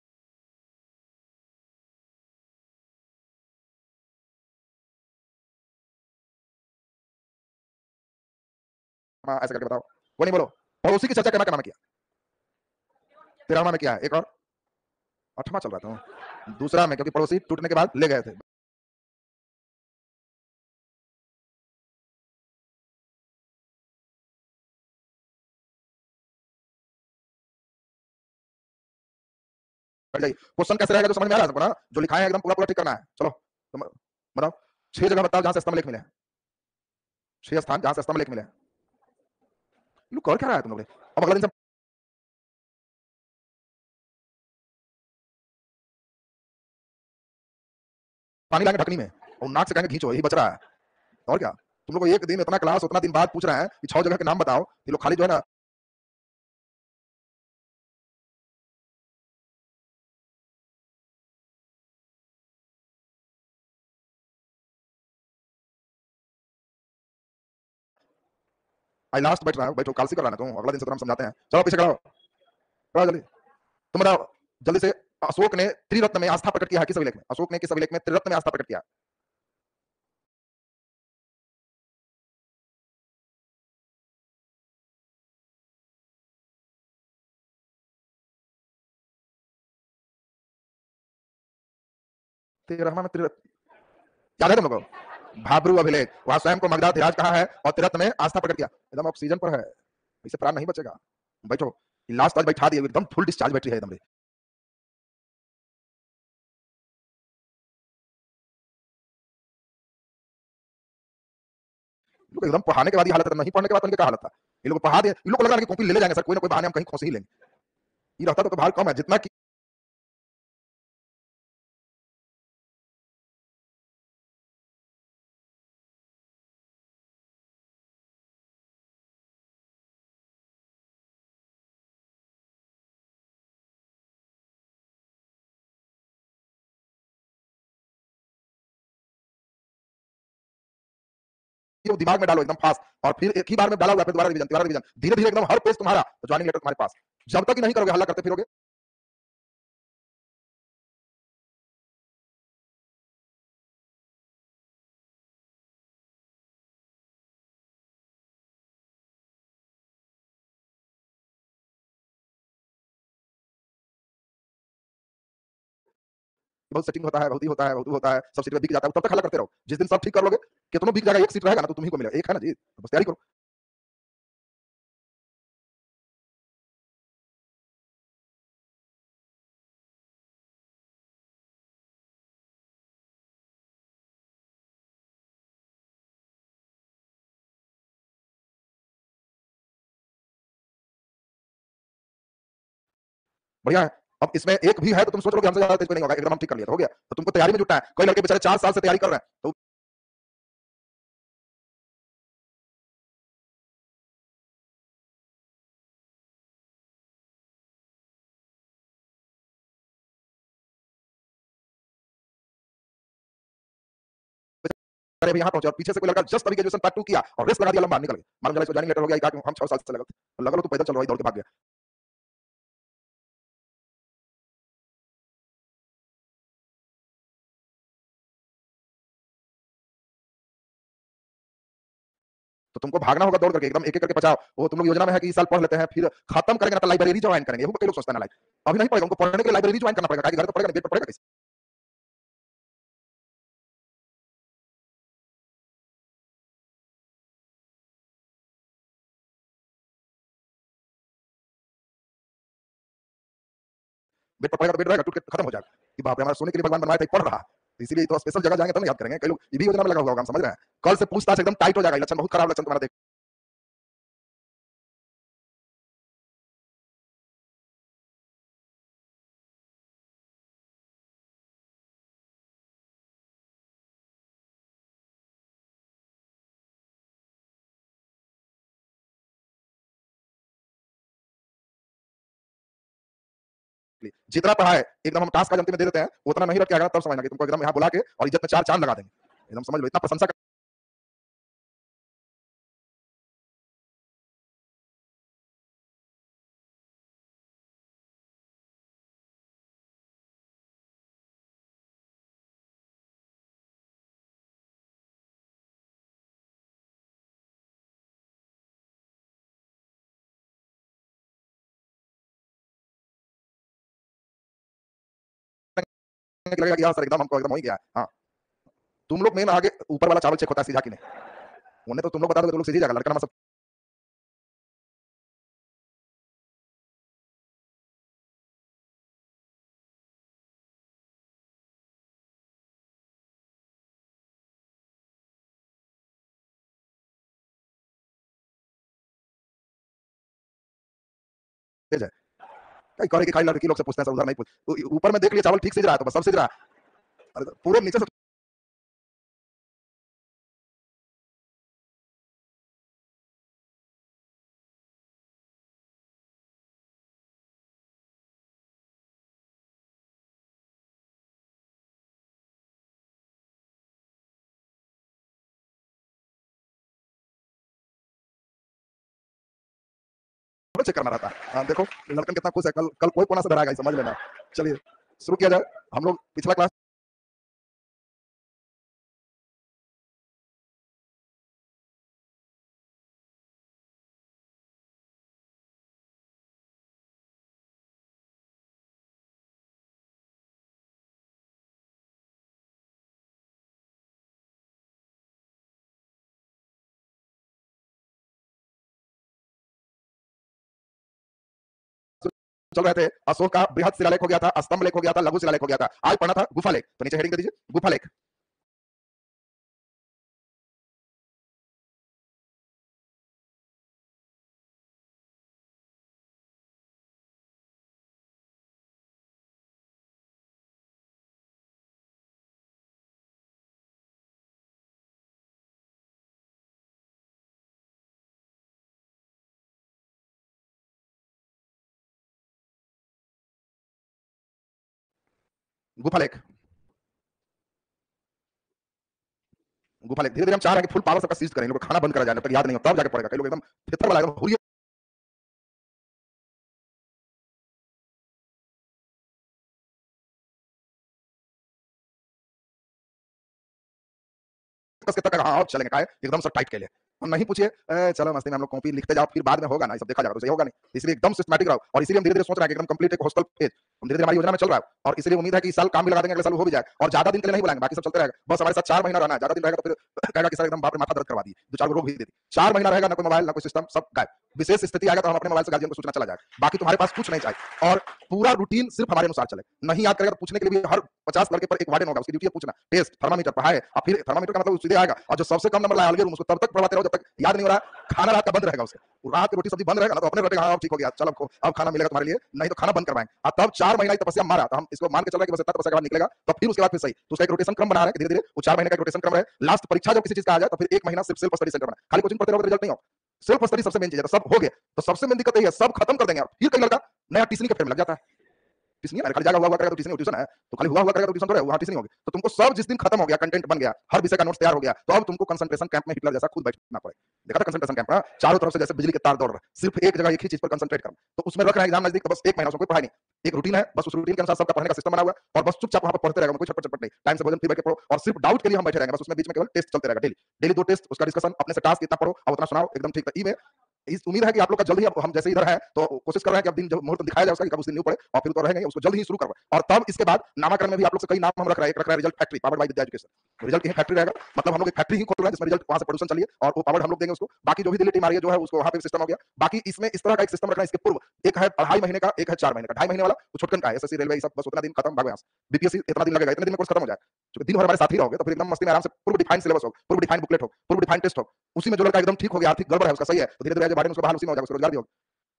Speaker 1: ऐसे करके बताओ। वो नहीं बोलो, पड़ोसी की चर्चा करना करना किया? 13वां में किया है। एक और 8वां चल रहा था दूसरा में, क्योंकि पड़ोसी टूटने के बाद ले गए थे। बढ़ जाइए, क्वेश्चन कैसे रहेगा जो समझ में आ रहा है सबको ना? जो लिखा है एकदम पूरा पूरा ठीक करना है। चलो तुम बताओ, 6 जगह बताओ जहां से स्तंभ लेख मिले हैं। 6 स्थान जहां से स्तंभ लेख मिले हैं। ये लोग कर क्या रहा है तुम लोग ने? अब अगला दिन से पानी लाएंगे ढकनी में और नाक से कहेंगे खींचो, यही बच रहा है। और क्या? तुम लोग को एक दिन इतना क्लास, उतना दिन बाद पूछ रहे हैं कि 6 जगह के नाम बताओ। ये लोग खाली जो है ना, आई लास्ट बैठ रहा है। बैठो, कालसी कर रहा है तुम। अगला दिन से तो हम समझाते हैं। चलो पीछे खड़ा हो, खड़ा हो जल्दी। तुम बताओ जल्दी से, अशोक ने त्रिरत्न में आस्था प्रकट किया है किस अभिलेख में? अशोक ने किस अभिलेख में त्रिरत्न में आस्था प्रकट किया? तेरहवां में त्रिरत्न याद है तुम लोगों को? भाब्रू अभिलेख, वहां स्वयं को मगधा धीराज कहा है और त्रिरत्न में आस्था प्रकट किया। एकदम ऑक्सीजन पर है, इसे प्राण नहीं बचेगा। बैठो, लास्ट आज बैठा दिए, एकदम फुल डिस्चार्ज बैटरी है एकदम। लोग एकदम पढ़ाने के बाद ही हालत है, नहीं पढ़ने के बाद तो इनकी क्या हालत था? ये लोग पढ़ा दिए, इन लोग को लग रहा है कि कॉपी ले ले जाएंगे सर, कोई ना कोई बहाने हम कहीं खोस ही लेंगे। ये रहता तो भार कम है जितना कि ये दिमाग में डालो एकदम फास्ट। और फिर एक ही बार में डाला हुआ, फिर दोबारा रिवीजन, दोबारा रिवीजन, धीरे धीरे एकदम हर पेज तुम्हारा ज्वाइनिंग लेटर तुम्हारे पास। जब तक ही नहीं करोगे, हल्ला करते फिरोगे। बहुत सेटिंग होता है, बहुत ही होता है, बहुत होता है, सब सीट पे बिक जाता है, तब तक हल्ला करते रहो। जिस दिन सब ठीक कर लोगे, कितनों बिक जाएगा, एक सीट रहेगा ना तो तुम्ही को मिलेगा। एक है ना जी, बस तैयारी करो। बढ़िया है। अब इसमें एक भी है तो तुम सोच लो कि हमसे ज्यादा तेज कोई नहीं होगा, एकदम हम ठीक कर लिया तो हो गया। तो तुमको तैयारी में जुटना है। कई लड़के बेचारे 4 साल से तैयारी कर रहे हैं तो अरे अभी यहाँ पहुंचे और पीछे से कोई लड़का जस्ट अभी ग्रेजुएशन पार्ट 2 किया और रेस लगा दिया लंबा, निकल गए। मालूम चला इसको ज्वाइनिंग लेटर हो गया, कहा हम 6 साल से लगा लो तो पैदल चल रहा है, दौड़ के भाग गया। तो तुमको भागना होगा दौड़ करके, एकदम एक एक करके बचाओ। वो तुम लोग योजना में है कि इस साल पढ़ लेते हैं, फिर खत्म करेंगे ना तो लाइब्रेरी ज्वाइन करेंगे। वो कई लोग सोचते हैं ना, लाइक अभी नहीं पढ़ेगा, उनको पढ़ने के लिए लाइब्रेरी ज्वाइन करना पड़ेगा, घर तो पढ़ेगा, गेट पर पढ़ेगा कैसे? बेड पर पड़ेगा तो बेड रहेगा, टूट के खत्म हो जाएगा कि बाप रे हमारा सोने के लिए भगवान बनवाया था, पढ़ रहा। तो इसीलिए तो स्पेशल जगह जाएंगे तब तो याद करेंगे। कई लोग ये भी योजना में लगा हुआ होगा, हम समझ रहे हैं। कल से पूछताछ एकदम टाइट हो जाएगा, लक्षण बहुत खराब लक्षण तुम्हारा देख। जितना पढ़ा है एकदम हम टास्क का जनती में दे देते हैं, उतना नहीं रख के आएगा तब समझना कि तुमको एकदम यहाँ बुला के और इज्जत में 4 चांद लगा देंगे। एकदम समझ लो, इतना प्रशंसा लगेगा कि हाँ सर एकदम हमको एकदम हो ही गया है। हाँ, तुम लोग मेन आगे ऊपर वाला चावल चेक होता है सीधा कि नहीं, उन्हें तो तुम लोग बता दो, तुम लोग सीधी जाएगा, लड़का ना सब तेज है। कई करे कि खाली लड़की लोग से पूछते हैं, सर उधर नहीं पूछ, तो ऊपर में देख लिया चावल ठीक सीज रहा है तो बस सब सीज रहा है। अरे तो पूरे नीचे से चेक करना रहता है। हाँ, देखो लड़कन कितना खुश है, कल कल कोई कोना से डराएगा, समझ लेना। चलिए शुरू किया जाए। हम लोग पिछला क्लास चल रहे थे, अशोक का बृहद शिलालेख हो गया था, स्तंभ लेख हो गया था, लघु शिलालेख हो गया था। आज पढ़ना था गुफा लेख, तो नीचे हेडिंग दे दीजिए गुफा लेख। गुफा लेख, गुफा लेख। धीरे धीरे हम चाह रहे हैं कि फुल पावर सबका सीज करें, लोग खाना बंद करा जाए, तक याद नहीं हो तब जाके पड़ेगा। कई लोग एकदम फितर वाला एकदम हुरियत कस के तक हाँ अब चलेंगे, काहे एकदम सब टाइट के लिए हम नहीं पूछिए, चलो मस्ती में हम लोग कॉपी लिखते जाओ, फिर बाद में होगा ना, ये सब देखा जाएगा, तो सही होगा नहीं। इसलिए एकदम सिस्टमैटिक रहो, और इसीलिए हम धीरे धीरे सोच रहे हैं कि एकदम कंप्लीट एक हॉस्टल पेज हम धीरे धीरे हमारी योजना में चल रहा है, और इसलिए उम्मीद है कि इस साल काम भी लगा देंगे, अगले साल हो भी जाएगा। और ज्यादा दिन के लिए नहीं बुलाएंगे, बाकी सब चलते रहेगा, बस हमारे साथ 4 महीना रहना है। ज्यादा दिन रहेगा तो फिर कहेगा कि सर एकदम बाप रे माथा दर्द करवा दी, 2-4 रोग भी दे दी। 4 महीना रहेगा, ना कोई मोबाइल ना कोई सिस्टम, सब गायब। विशेष स्थिति आएगा तो हम अपने मोबाइल से गार्जियन को सूचना चला जाएगा, बाकी तुम्हारे पास कुछ नहीं चाहिए। और पूरा रूटीन सिर्फ हमारे अनुसार चले, नहीं याद करेगा तो पूछने के लिए भी हर 50 लड़के पर एक वार्डन होगा, उसकी ड्यूटी है पूछना, टेस्ट थर्मामीटर पढ़ाए, और फिर थर्मामीटर का मतलब सीधे आएगा, और जो सबसे कम नंबर लाया अलगे रूम, उसको तब तक पढ़वाते रहो जब तक याद नहीं हो रहा। खाना रात का बंद रहेगा उससे, रात की रोटी सब्जी बंद रहेगा ना, तो अपने रटेगा हाँ ठीक हो गया, चलो अब खाना मिलेगा तुम्हारे लिए, नहीं तो खाना बंद करवाएंगे। और तब 4 महीना की तपस्या मारा, तो हम इसको मान के चल रहे हैं कि बस इतना तपस्या के बाद निकलेगा, तो फिर उसके बाद फिर सही, तो उसका एक रोटेशन क्रम बना रहे हैं, धीरे धीरे वो 4 महीने का एक रोटेशन क्रम रहे। लास्ट परीक्षा जब किसी चीज का आ जाए तो फिर 1 महीना सिर्फ सेल्फ स्टडी सेंटर बना, खाली कोचिंग पढ़ते रहोगे रिजल्ट नहीं हो। सेल्फ स्टडी सबसे मेन चीज है, तो सब हो गया तो सबसे मेन दिक्कत यही है, सब खत्म कर देंगे, फिर कई लड़का नया टीचर के फेर में लग जाता है। टीचिंग नहीं है, खाली जागा हुआ करेगा तो टीचिंग है, तो खाली हुआ करेगा तो ट्यूशन करेगा, वहां टीचिंग होगी। तो तुमको सब जिस दिन खत्म हो गया, कंटेंट बन गया, हर विषय का नोट्स तैयार हो गया, तो अब तुमको कंसंट्रेशन कैंप में हिटलर जैसा खुद बैठना पड़े। देखा था कंसंट्रेशन कैंप ना, चारों तरफ से जैसे बिजली के तार दौड़ रहे, सिर्फ एक जगह एक ही चीज पर कंसंट्रेट करना। तो उसमें रख रहे हैं एग्जाम नजदीक, तो बस 1 महीना उसमें कोई पढ़ाई नहीं, एक रूटीन है, बस उस रूटीन के अनुसार सबका पढ़ने का सिस्टम बना हुआ है, और बस चुपचाप वहां पर पढ़ते रहेगा, कोई छटपट नहीं, टाइम से भोजन फिर बैठ के पढ़ो, और सिर्फ डाउट के लिए हम बैठे रहेंगे, बस उसमें बीच में केवल टेस्ट चलते रहेगा, डेली डेली 2 टेस्ट, उसका डिस्कशन, अपने से टास्क इतना पढ़ो और उतना सुनाओ, एकदम ठीक है। इस उम्मीद है कि आप लोग का जल्द ही, अब हम जैसे इधर हैं तो कोशिश कर रहे हैं कि अब दिन जब मुहूर्त दिखाया जाए उसका कि कब उस दिन न्यू पड़े, और फिर तो रहेंगे उसको जल्द ही शुरू करवाएं। और तब इसके बाद नामाकरण में भी आप लोग से कई नाम हम रख रहे हैं, एक रख रहा है result factory, powered by Vidya education. Result की फैक्ट्री रहेगा, मतलब हम लोग एक फैक्ट्री ही खोल रहे हैं जिसमें रिजल्ट वहां से प्रोडक्शन चलिए, और वो पावर्ड हम लोग देंगे उसको। बाकी जो भी दिल्ली टीम आ रही है जो है उसको वहां पे सिस्टम हो गया। बाकी इसमें इस तरह का एक सिस्टम रखना है, इसके पूर्व एक है 2.5 महीने का, एक है 4 महीने का। 2.5 महीने वाला तो छोटकन का है, एसएससी रेलवे सब बस उतना दिन खत्म, भागो यहाँ से। बीपीएससी इतना दिन लगेगा, इतने दिन में कोर्स खत्म हो जाए, क्योंकि दिन भर हमारे साथ ही रहोगे तो फिर एकदम मस्ती में आराम से पूर्व डिफाइंड सिलेबस हो, पूर्व डिफाइंड बुकलेट हो, पूर्व डिफाइंड टेस्ट हो। उसी में जो लड़का एकदम ठीक हो गया, आर्थिक गड़बड़ है उसका सही है, तो धीरे-धीरे बाहर उसको बहाल उसी में हो जाएगा, उसको रोजगार भी होगा।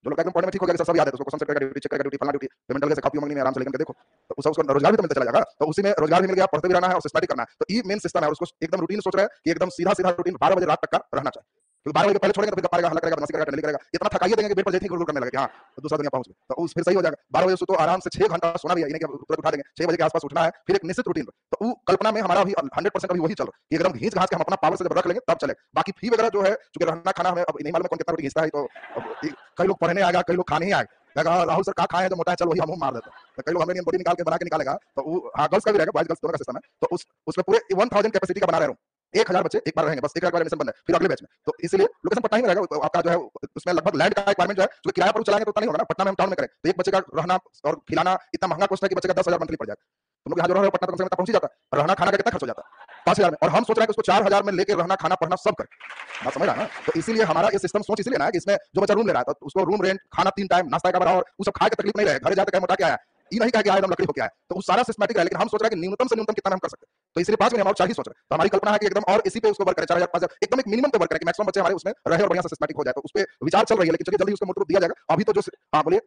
Speaker 1: जो लोग एकदम पढ़ने में ठीक हो गया, सब याद है, तो उसको क्वेश्चन सेट करेगा, ड्यूटी चेक करेगा, ड्यूटी फलाना ड्यूटी, पेमेंट लगे से कॉपी मंगनी में आराम से लेकर के देखो, तो उसको रोजगार भी तो मिलता चला जाएगा। तो उसी में रोजगार भी मिल गया, पढ़ते भी रहना है और सिस्टमैटिक करना है। तो ये मेन सिस्टम है, और उसको एकदम रूटीन सोच रहा है कि एकदम सीधा रूटीन 12 बजे रात तक का रहना चाहिए। क्योंकि 12 बजे पहले छोड़ेंगे तो फिर पाएगा, हल्ला करेगा, बदमाशी करेगा, टंडली करेगा, इतना थकाइए देंगे कि बेड पर जैसे ही गुड़ करने लगे, हाँ तो दूसरा दुनिया पहुंच गए, तो उस फिर सही हो जाएगा। 12 बजे सुतो आराम से, 6 घंटा सोना भी है, इन्हें क्या तुरंत उठा देंगे, 6 बजे के आसपास उठना है, फिर एक निश्चित रूटीन। तो वो कल्पना में हमारा अभी 100% अभी वही चल रहा है कि एकदम घींच घास के हम अपना पावर से जब रख लेंगे तब चले। बाकी फी वगैरह जो है, चूंकि रहना खाना हमें अब नहीं मालूम कौन कितना रोटी घींचता है, तो कई लोग पढ़ने आएगा, कई लोग खाने ही आएगा, राहुल सर खाए हैं तो मोटा है, चल वही हम मार देते हैं। तो कई लोग हमें बोटी निकाल के बना के निकालेगा, तो वो हाँ गर्ल्स का भी रहेगा, बॉयज गर्ल्स दोनों का सिस्टम है। तो उसमें पूरे 1000 कैपेसिटी का बना रहे हूँ, 1000 बच्चे एक बार रहेंगे, बस 1000 बार एडमिशन बंद है, फिर अगले बैच में। तो इसलिए लोकेशन पटना ही में रहेगा, आपका जो है उसमें लगभग लैंड का रिक्वायरमेंट जो है, क्योंकि किराया पर चलाएंगे तो उतना नहीं होगा ना, पटना में हम टाउन में करें तो एक बच्चे का रहना और खिलाना इतना महंगा कॉस्ट है कि बच्चे का 10,000 मंथली पड़ जाएगा। तुम लोग यहाँ जो रह रहे हो पटना तो कम से कम पहुंच ही जाता है, रहना खाना का कितना खर्च हो जाता है 5,000 में, और हम सोच रहे हैं कि उसको 4,000 में लेकर रहना खाना पढ़ना सब कर, बात समझ रहा है ना। तो इसीलिए हमारा ये सिस्टम सोच इसलिए ना कि इसमें जो बच्चा रूम ले रहा है तो उसको रूम रेंट, खाना 3 टाइम, नाश्ता का बराबर, वो सब खाए के तकलीफ नहीं रहे, घर जाते कहे मोटा क्या है, ये नहीं कहा कि एकदम लकड़ी हो क्या है, तो वो सारा सिस्टमैटिक है। लेकिन हम सोच रहे हैं कि न्यूनतम से न्यूनतम कितना हम कर सकते हैं, तो इसलिए 5 महीने हम 4 ही सोच रहे हैं। तो हमारी कल्पना है कि एकदम और इसी पे उसको वर्क करें, 4,000 5,000 एकदम एक मिनिमम पे वर्क करें कि मैक्सिमम बच्चे हमारे उसमें रहे और बढ़िया से सिस्टमैटिक हो जाए। तो उस पे विचार चल रही है, लेकिन चलिए जल्दी उसको मूर्त रूप दिया जाएगा। अभी तो जो हाँ बोलिए,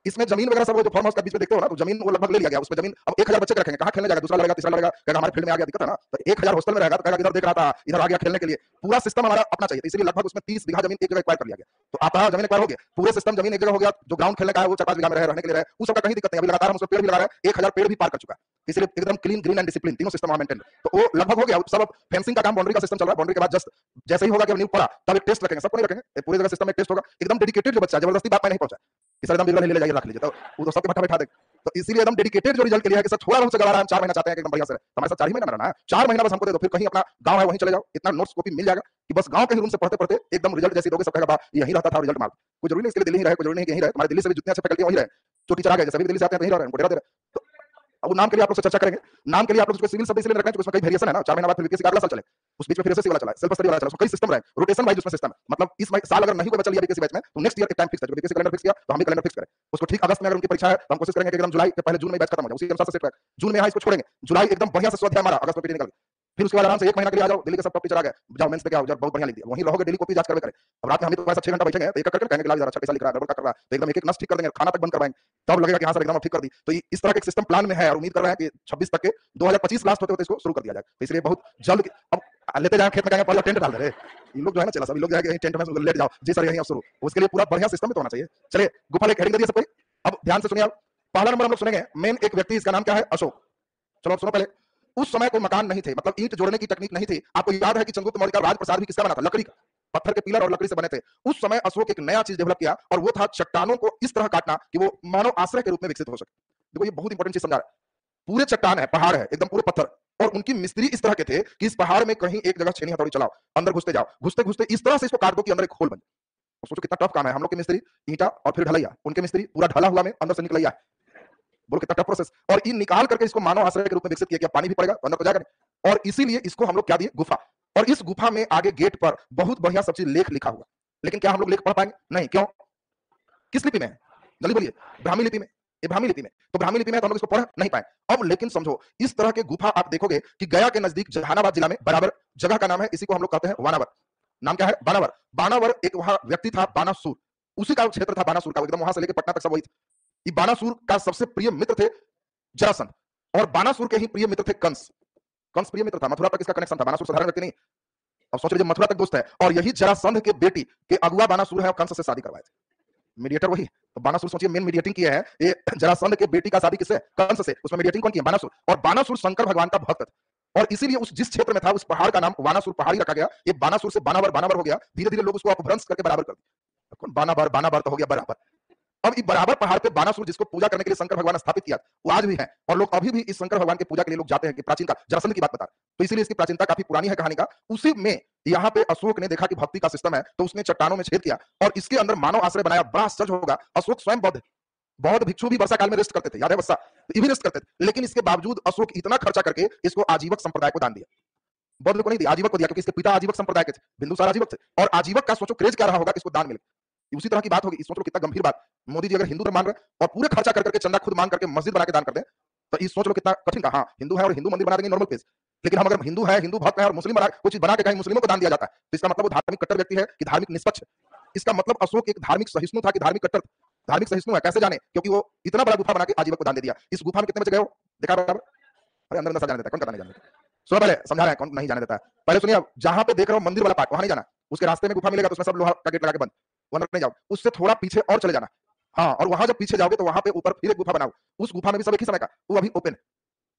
Speaker 1: इसमें जमीन वगैरह सब वो जो फार्म हाउस का बीच में देखते हो ना, तो जमीन वो लगभग ले लिया गया। उसमें जमीन अब 1000 बच्चे रखेंगे, कहाँ खेलने जाएगा, दूसरा लगेगा, तीसरा लगेगा, कहेगा हमारे फील्ड में आ गया, दिक्कत है ना। तो 1000 हॉस्टल में रहेगा तो कहेगा इधर देख रहा था, इधर आ गया खेलने के लिए, पूरा सिस्टम हमारा अपना चाहिए। तो इसलिए लगभग उसमें 30 बीघा जमीन एक जगह एक्वायर कर लिया गया। तो आपका जमीन एक्वायर हो गया, पूरे सिस्टम जमीन एक जगह हो गया, जो ग्राउंड खेलने का है वो 4-5 बीघा में रहने के लिए रहे, वो सबका कहीं दिक्कत नहीं। अभी लगातार हम उसमें पेड़ भी लगा रहे हैं, 1000 पेड़ भी पार कर चुका है, इसलिए एकदम क्लीन, ग्रीन एंड डिसिप्लिन तीनों सिस्टम मेंटेन। तो वो लगभग हो गया। सब अब फेंसिंग का काम, बाउंड्री का सिस्टम चल रहा है। बाउंड्री के बाद जस्ट जैसे ही होगा कि न्यू पड़ा तब एक टेस्ट रखेंगे, सबको नहीं रखेंगे, पूरी जगह सिस्टम में टेस्ट होगा। एकदम डेडिकेटेड जो बच्चा जबरदस्ती बात में नहीं पहुंचा, इस एकदम बिगड़ ले जाइए रख लीजिए, तो वो तो सबके भट्ठा बैठा देगा। तो इसीलिए एकदम डेडिकेटेड जो रिजल्ट के लिए है कि सर थोड़ा बहुत से गवा रहा है, हम 4 महीना चाहते हैं कि एकदम बढ़िया से हमारे साथ 4 ही महीना रहना है, 4 महीना बस हमको दे दो, फिर कहीं अपना गांव है वहीं चले जाओ, इतना नोट्स कॉपी मिल जाएगा कि बस गांव के ही रूम से पढ़ते पढ़ते एकदम रिजल्ट जैसे दोगे, सब कहेगा यहीं रहता था रिजल्ट मार। कोई जरूरी नहीं इसके लिए दिल्ली ही रहे, कोई जरूरी नहीं यहीं रहे, तुम्हारे दिल्ली से भी जितने अच्छे फैकल्टी वहीं रहे, जो टीचर आ गए सभी दिल्ली से आते हैं तो यहीं रह रहे हैं, उनको डेरा दे रहे हैं। तो अब वो नाम के लिए आप लोग से चर्चा करेंगे। नाम के लिए आप लोग उसको सिविल सब इसलिए रख रहे हैं क्योंकि उसमें कई वेरिएशन है ना, 4 महीना बाद फिर बीपीएससी का अगला साल चले, उस बीच में फिर एसएससी वाला चला है, सेल्फ स्टडी वाला चला, उसमें कई सिस्टम रहे, रोटेशन वाइज उसमें सिस्टम है। मतलब इस साल अगर नहीं कोई बचा लिया बीपीएससी बैच में तो नेक्स्ट ईयर एक टाइम फिक्स है, बीपीएससी कैलेंडर फिक्स किया तो हम भी कैलेंडर फिक्स करें उसको। ठीक अगस्त में अगर उनकी परीक्षा है तो हम कोशिश करेंगे कि एकदम जुलाई के पहले जून में बैच खत्म हो जाए, उसी के अनुसार से सेट रहे। जून में यहाँ इसको छोड़ेंगे, जुलाई एकदम बढ़िया से स्वाध्याय हमारा, अगस्त में पीटी निकल गई, फिर उसके बाद आराम से 1 महीना के लिए आ जाओ, दिल्ली के सब टॉप टीचर आ गए, जाओ मेंस पे क्या हो जाए, बहुत बढ़िया लिख दिया, वहीं रहोगे, डेली कॉपी जांच करवे करें। अब रात में हम तो ऐसा 6 घंटा बैठेंगे तो एक करके कहेंगे कि अच्छा कैसा लिख रहा है, गड़बड़ कर रहा है, तो एकदम एक एक नस ठीक कर देंगे, खाना तक बंद करवाएंगे, तब लगेगा कि हाँ सर एकदम ठीक कर दी। तो इस तरह के सिस्टम प्लान में है और उम्मीद कर रहे हैं कि 26 तक के 2025 लास्ट होते होते इसको शुरू कर दिया जाएगा। तो इसलिए बहुत जल्द अब लेते जाए खेत में जाएंगे, पहले टेंट डाल दे, इन लोग जो है ना चला सभी लोग जाएंगे टेंट में लेट जाओ जी सर यहीं अब शुरू, उसके लिए पूरा बढ़िया सिस्टम में तो होना चाहिए। चलिए गुफा लेके हेडिंग दे दिया सब कोई, अब ध्यान से सुनिए। पहला नंबर हम लोग सुनेंगे मेन एक व्यक्ति, इसका नाम क्या है, अशोक। चलो सुनो पहले। उस समय कोई मकान नहीं थे, मतलब ईंट जोड़ने की टेक्निक नहीं थी। आपको याद है कि चंद्रगुप्त मौर्य का राजप्रसाद भी किसका बना था, लकड़ी का, पत्थर के पिलर और लकड़ी से बने थे। उस समय अशोक एक नया चीज डेवलप किया और वो था चट्टानों को इस तरह काटना कि वो मानव आश्रय के रूप में विकसित हो सके। देखो ये बहुत इंपॉर्टेंट चीज समझा रहा है। पूरे चट्टान है, पहाड़ है, एकदम पूरे पत्थर, और उनकी मिस्त्री इस तरह के थे कि इस पहाड़ में कहीं एक जगह छेनी हथौड़ी चलाओ, अंदर घुसते जाओ, घुसते घुसते इस तरह से इसको काट दो कि अंदर एक होल बन जाए। सोचो कितना टफ काम है। हम लोग के मिस्त्री ईंटा और फिर ढलैया, उनके मिस्त्री पूरा ढला हुआ में अंदर से निकलैया, बोलो कितना टफ प्रोसेस। और ये निकाल करके इसको मानव आश्रय के रूप में विकसित किया, पानी भी पड़ेगा अंदर तो जाएगा नहीं। और इसीलिए इसको हम लोग क्या दिए, गुफा। और इस गुफा में आगे गेट पर बहुत बढ़िया सब चीज लेख लिखा हुआ, लेकिन क्या हम लोग लेख पढ़ पाएंगे? नहीं। क्यों? किस लिपि में है? जल्दी बोलिए। ब्राह्मी लिपि में। ये ब्राह्मी लिपि में, तो ब्राह्मी लिपि में तो हम लोग इसको पढ़ नहीं पाए। अब लेकिन समझो, इस तरह के गुफा आप देखोगे कि गया के नजदीक जहानाबाद जिला में बराबर जगह का नाम है, इसी को हम लोग कहते हैं वानावर। नाम क्या है? बानावर। बानावर एक वहां व्यक्ति था बानासुर, उसी का क्षेत्र था बानासुर का, एकदम वहां से लेकर पटना तक सब वही था। ये बानासुर का सबसे प्रिय मित्र थे जरासंध, और बानासुर के ही प्रिय मित्र थे कंस। कंस प्रिय मित्र था, मथुरा तक इसका कनेक्शन था, बानासुर साधारण व्यक्ति नहीं। अब सोच लीजिए मथुरा तक दोस्त है, और यही जरासंध के बेटी के अगुआ बानासुर है और कंस से शादी करवाए थे। मीडिएटर वही। तो बानासुर सोचिए मेन मीडिएटिंग किया है ये जरासंध के बेटी का शादी किससे, कंस से, उसमें मीडिएटिंग कौन किया, बानासुर। और बानासुर शंकर भगवान का भक्त था और इसीलिए उस जिस क्षेत्र में था उस पहाड़ का नाम वानासुर पहाड़ी रखा गया। ये बानासुर से बानावर बानावर हो गया, धीरे धीरे लोग उसको अपभ्रंश करके बराबर कर दिया, बानावर बानावर तो हो गया बराबर। अब इस बराबर पहाड़ पे बानासुर जिसको पूजा करने के लिए शंकर भगवान स्थापित किया वो आज भी है और लोग अभी भी इस शंकर भगवान की पूजा के लिए लोग जाते हैं कि प्राचीन का जरासंध की बात बता। तो इसीलिए इसकी प्राचीनता काफी पुरानी है कहानी का। उसी में यहाँ पे अशोक ने देखा कि भक्ति का सिस्टम है तो उसने चट्टानों में छेद किया और इसके अंदर मानव आश्रय बनाया। बड़ा आश्चर्य होगा, अशोक स्वयं बौद्ध, बौद्ध भिक्षु भी वर्षा काल में रेस्ट करते थे, याद है वर्षा, ये भी रेस्ट करते थे, लेकिन इसके बावजूद अशोक इतना खर्चा करके इसको आजीवक संप्रदाय को दान दिया। बौद्ध को नहीं दिया, आजीवक को दिया, क्योंकि इसके पिता आजीवक संप्रदाय के थे, बिंदुसार आजीवक थे। और आजीवक का सोचो क्रेज क्या रहा होगा कि इसको दान मिले। उसी तरह की बात होगी, सोच लो कितना गंभीर बात। मोदी जी अगर हिंदू धर्म मान रहे और पूरे खर्चा करके चंदा खुद मांग करके मस्जिद बना के दान कर दे तो ये सोच लो कितना कठिन का। हाँ हिंदू है और हिंदू मंदिर बना देंगे नॉर्मल पेज, लेकिन हम अगर हिंदू है, हिंदू भक्त है और मुस्लिम बना कोई चीज बना के कहीं मुस्लिमों को दान दिया जाता है तो इसका मतलब वो धार्मिक कट्टर व्यक्ति है कि धार्मिक निष्पक्ष है। इसका मतलब अशोक एक धार्मिक सहिष्णु था कि धार्मिक कट्टर, धार्मिक सहिष्णु है। कैसे जाने, क्योंकि वो इतना बड़ा गुफा बना के आजीवक को दान दे दिया। इस गुफा में कितने बचे गए हो देखा बराबर। अरे अंदर अंदर जाने देता है, कौन नहीं जाने देता, सुनो पहले समझा रहे हैं कौन नहीं जाने देता है। पहले सुनिए, जहां पे देख रहे हो मंदिर वाला पार्ट वहां नहीं जाना, उसके रास्ते में गुफा मिलेगा तो उसमें सब लोहा का गेट लगा के बंद, वहां नहीं जाओ। उससे थोड़ा पीछे और चले जाना, हाँ, और वहां जब पीछे जाओगे तो वहां पे ऊपर फिर एक गुफा बनाओ। उस गुफा में भी सब एक ही समय का, वो अभी ओपन।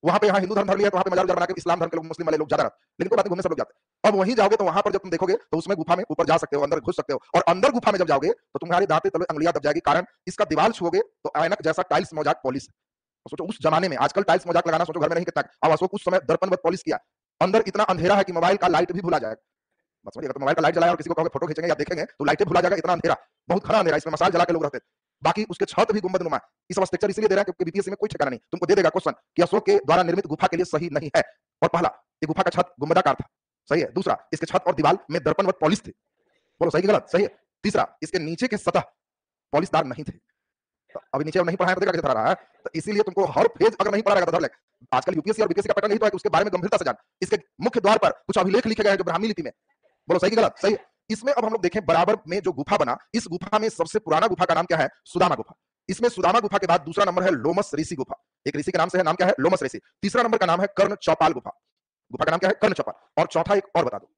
Speaker 1: वहां पे यहाँ हिंदू धर्म धर लिया तो वहां पे मजार बना के इस्लाम धर्म के लोग, मुस्लिम वाले लोग ज्यादा रहते, लेकिन कोई बात नहीं, घूमने सब लोग जाते। अब वहीं जाओगे तो वहां पर जब तुम देखोगे तो उसमें गुफा में ऊपर जा सकते हो, अंदर घुस सकते हो। और अंदर गुफा में जब जाओगे तो तुम्हारी दांतें तले अंगुलियां दब जाएगी, कारण इसका दीवार छुओगे तो ऐनक जैसा टाइल्स मौजाक पॉलिश। सोचो उस जमाने में, आजकल टाइल्स मौजाक लगाना सोचो घर में नहीं कितना, अब अशोक उस समय दर्पण पॉलिश किया। अंदर इतना अंधेरा है कि मोबाइल का लाइट भी भुला जाएगा। बस समझिए, अगर मोबाइल का लाइट जलाया और किसी को कहोगे फोटो खींचेंगे या देखेंगे तो लाइटें भुला जाएगा, इतना अंधेरा, बहुत घना अंधेरा, इसमें मसाल जला के लोग रहते। बाकी उसके छत भी गुंबद नुमा। इस सब स्ट्रक्चर इसलिए दे रहा है क्योंकि बीपीएससी में कोई ठिकाना नहीं, तुमको दे देगा क्वेश्चन कि अशोक के द्वारा निर्मित गुफा के लिए सही नहीं है। और पहला, ये गुफा का छत गुंबदाकार था, सही है। दूसरा, इसके छत और दीवार में दर्पणवत पॉलिश थे, बोलो सही कि गलत, सही है। तीसरा, इसके नीचे के सतह पॉलिशदार नहीं थे। तो अभी नीचे नहीं पढ़ाया तो देखा कैसे रहा है। तो इसीलिए तुमको हर पेज अगर नहीं पढ़ा रहेगा तो धर ले। आजकल यूपीएससी और बीपीएससी का पैटर्न यही तो है कि उसके बारे में गंभीरता से जान। इसके मुख्य द्वार पर कुछ अभिलेख लिखे गए हैं जो ब्राह्मी लिपि में, बोलो सही कि गलत, सही। इसमें अब हम लोग देखें बराबर में जो गुफा बना, इस गुफा में सबसे पुराना गुफा का नाम क्या है, सुदामा गुफा। इसमें सुदामा गुफा के बाद दूसरा नंबर है लोमस ऋषि गुफा, एक ऋषि के नाम से है, नाम क्या है, लोमस ऋषि। तीसरा नंबर का नाम है कर्ण चौपाल गुफा, गुफा का नाम क्या है, कर्ण चौपाल। और चौथा एक और बता दो,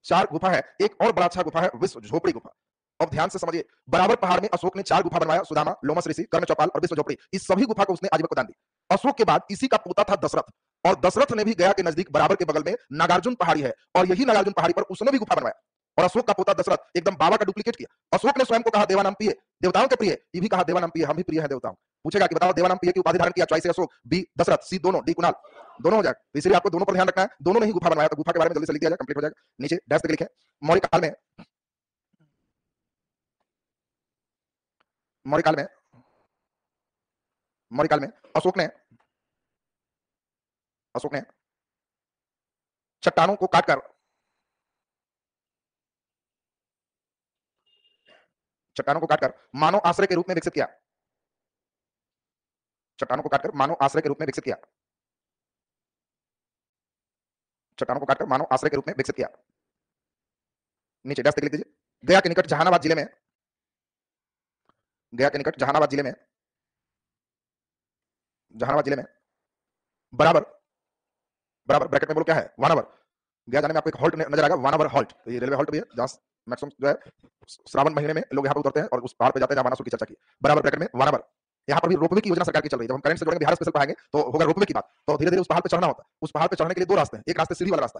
Speaker 1: चार गुफा है, एक और बड़ा अच्छा गुफा है विश्व झोपड़ी गुफा। अब ध्यान से समझिए, बराबर पहाड़ में अशोक ने चार गुफा बनवाया, सुदामा, लोमस ऋषि, कर्ण चौपाल और विश्व झोपड़ी। इस सभी गुफा को उसने आजीवक को दान दी। अशोक के बाद इसी का पोता था दशरथ, और दशरथ ने भी गया के नजदीक बराबर के बगल में नागार्जुन पहाड़ी है, और यही नागार्जुन पहाड़ी पर उसने भी गुफा बनवाया। और अशोक का पोता दशरथ एकदम बाबा का डुप्लीकेट किया। अशोक ने स्वयं को कहा देवानाम प्रिय, देवताओं के प्रिय, ये भी कहा देवानाम प्रिय, हम भी प्रिय हैं देवताओं। पूछेगा कि बताओ देवानाम प्रिय की उपाधि धारण किया, चॉइस अशोक, बी दशरथ, सी दोनों, डी कुणाल, दोनों हो जाएगा। तो इसलिए आपको दोनों पर ध्यान रखना है, दोनों ने ही गुफा बनवाया। तो गुफा के बारे में जल्दी से लिख दिया जाए, कंप्लीट हो जाएगा। नीचे डैश करके लिखें, मौर्य काल में, मौर्य काल में, मौर्य काल में अशोक ने चट्टानों को काटकर, चट्टानों को काटकर मानव आश्रय के रूप में विकसित किया, चट्टानों को काटकर मानव आश्रय के रूप में विकसित किया, चट्टानों को काटकर मानव आश्रय के रूप में विकसित किया। नीचे डैश लिख दीजिए, गया के निकट जहानाबाद जिले में, गया के निकट जहानाबाद जिले में, जहानाबाद जिले में बराबर, बराबर ब्रैकेट में बोलो क्या है, वानावर। गया जाने में आपको एक हॉल्ट नजर आएगा, वानावर हॉल्ट, तो ये रेलवे हॉल्ट भी है जहां मैक्सिमम जो है श्रावण महीने में लोग यहाँ पर उतरते हैं और उस पहाड़ पे जाते हैं जहां वानासुर की चर्चा की। बराबर ब्रैकेट में वानावर। यहाँ पर भी रोपवे की योजना सरकार की चल रही है। जब हम करंट से जोड़ेंगे, बिहार स्पेशल पढ़ाएंगे तो होगा रोपवे की बात। तो धीरे धीरे उस पहाड़ पे चढ़ना होता है। उस पहाड़ पे चढ़ने के लिए दो रास्ते हैं, एक रास्ते सीढ़ी वाला रास्ता,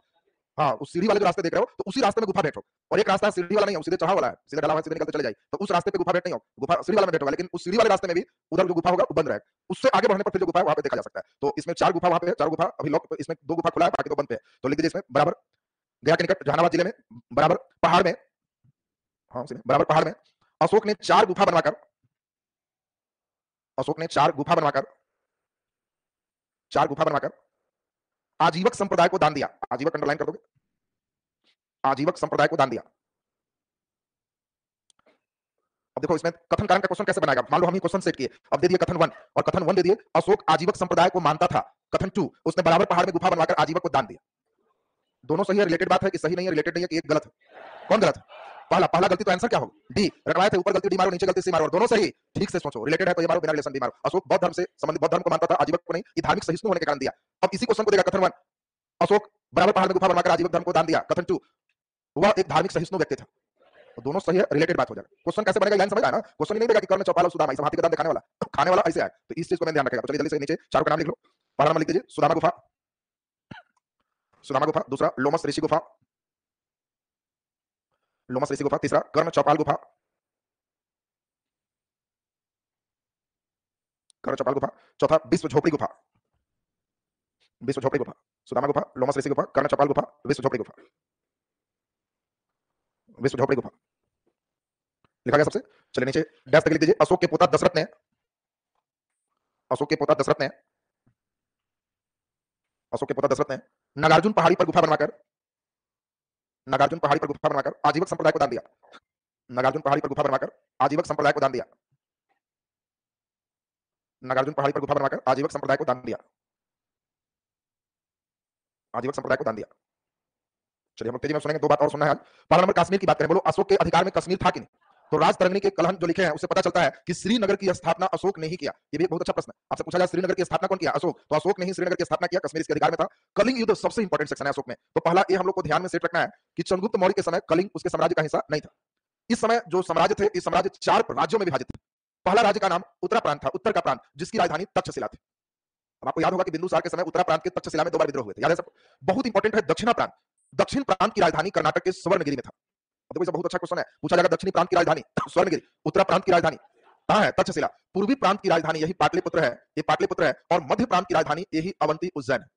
Speaker 1: हाँ, उस सीढ़ी वाले जो रास्ते देख रहे हो तो उसी रास्ते में गुफा बैठो, और एक रास्ता सीढ़ी वाला नहीं है, सीधे चढ़ा वाला है, सीधे ढला हुआ है, सीधे निकलते चले जाइए, तो उस रास्ते पे गुफा बैठ नहीं हो, गुफा सीढ़ी वाला में बैठोगा। लेकिन उस सीढ़ी वाले रास्ते में भी उधर जो गुफा होगा वो बंद रहेगा, उससे आगे बढ़ने पर फिर जो गुफा है वहां पे देखा जा सकता है। तो इसमें चार गुफा वहां पे, चार गुफा अभी लॉक, इसमें दो गुफा खुला है, बाकी दो बंद पे है। तो लिख दीजिए इसमें बराबर, गया के निकट जहानाबाद जिले में बराबर पहाड़ में, हाँ बराबर पहाड़ में अशोक ने चार गुफा बनवाकर, अशोक ने चार गुफा बनवाकर, चार गुफा बनवाकर आजीवक संप्रदाय को दान दिया। आजीवक अंडरलाइन कर दोगे, आजीवक संप्रदाय को दान दिया। अब देखो इसमें कथन कारण का क्वेश्चन कैसे बनाएगा। मान लो हम ही क्वेश्चन सेट किए, अब दे दिए कथन 1 और कथन 1 दे दिए अशोक आजीवक संप्रदाय को मानता था। कथन 2, उसने बराबर पहाड़ में गुफा बनवाकर आजीवक को दान दिया। दोनों सही है, रिलेटेड बात है कि सही नहीं है, रिलेटेड नहीं है कि एक गलत है। कौन गलत है? पहला, पहला गलती तो आंसर क्या होगा, डी। रटवाए थे ऊपर गलती डी मारो, नीचे गलती सी मारो, दोनों सही। ठीक से सोचो, रिलेटेड है तो ये मारो, बिना रिलेशन डी मारो। अशोक बौद्ध धर्म से संबंधित, बौद्ध धर्म को मानता था, आजीवक को नहीं, ये धार्मिक सहिष्णु होने के कारण दिया। अब इसी क्वेश्चन को देगा कथन 1, अशोक बराबर पहाड़ में गुफा बनवाकर आजीवक धर्म को दान दिया। कथन 2, वह एक धार्मिक सहिष्णु व्यक्ति था। तो दोनों सही है, रिलेटेड बात हो जाएगा। क्वेश्चन कैसे बनेगा लाइन समझ आया ना? क्वेश्चन नहीं देगा कि कर्ण चौपाल और सुदामा इस हाथी का दांत दिखाने वाला, खाने वाला ऐसे आए, तो इस चीज को मैं ध्यान रखेगा। तो चलिए जल्दी से नीचे चारों का नाम लिख लो। पहला नाम लिख दीजिए सुदामा गुफा, सुदामा गुफा। दूसरा लोमस ऋषि गुफा, लोमस ऋषि गुफा। तीसरा कर्ण चौपाल गुफा, कर्ण चौपाल गुफा। चौथा विश्व झोपड़ी गुफा, विश्व झोपड़ी गुफा। सुदामा गुफा, लोमस ऋषि गुफा, कर्ण चौपाल गुफा, विश्व झोपड़ी गुफा, विश्व झोपड़ी गुफा। लिखा गया सबसे? चलिए नीचे डैश तक लिख दीजिए। अशोक के पोता दशरथ ने, अशोक के पोता दशरथ ने, अशोक के पोता दशरथ ने नागार्जुन पहाड़ी पर गुफा बनवाकर, नागार्जुन पहाड़ी पर गुफा बनवाकर आजीवक संप्रदाय को दान दिया, नागार्जुन पहाड़ी पर गुफा बनवाकर आजीवक संप्रदाय को दान दिया, नागार्जुन पहाड़ी पर गुफा बनवाकर आजीवक संप्रदाय को दान दिया, आजीवक संप्रदाय को दान दिया। चलिए हम तेजी में सुनेंगे, दो बात और सुनना है आज। पहला नंबर कश्मीर की बात करें, बोलो अशोक के अधिकार में कश्मीर था कि नहीं? तो राजतरंगिणी के कलहन जो लिखे हैं उससे पता चलता है कि श्रीनगर की स्थापना अशोक ने ही किया। ये भी एक बहुत अच्छा प्रश्न है, आपसे पूछा जाए श्रीनगर की स्थापना कौन किया? अशोक। तो अशोक ने ही श्रीनगर की स्थापना किया, कश्मीर इसके अधिकार में था। कलिंग युद्ध सबसे इंपॉर्टेंट सेक्शन है अशोक में। तो पहला ये हम लोग को ध्यान में सेट रखना है कि चंद्रगुप्त मौर्य के समय कलिंग उसके साम्राज्य का हिस्सा नहीं था। इस समय जो साम्राज्य थे, इस साम्राज्य 4 राज्यों में विभाजित थे। पहला राज्य का नाम उत्तरा प्रांत था, उत्तर का प्रांत, जिसकी राजधानी तक्षशिला थी। अब आपको याद होगा कि बिंदुसार के समय उत्तरा प्रांत के तक्षशिला में 2 बार विद्रोह हुए थे, याद है सब? बहुत इंपॉर्टेंट है दक्षिणा प्रांत। दक्षिण प्रांत की राजधानी कर्नाटक के स्वर्णगिरी में था। देखो ये बहुत अच्छा क्वेश्चन है, पूछा जाएगा दक्षिणी प्रांत की राजधानी स्वर्णगिरी, उत्तरा प्रांत की राजधानी कहां है? तक्षशिला। पूर्वी प्रांत की राजधानी यही पाटलिपुत्र है, ये पाटलिपुत्र है। और मध्य प्रांत की राजधानी यही अवंती उज्जैन है।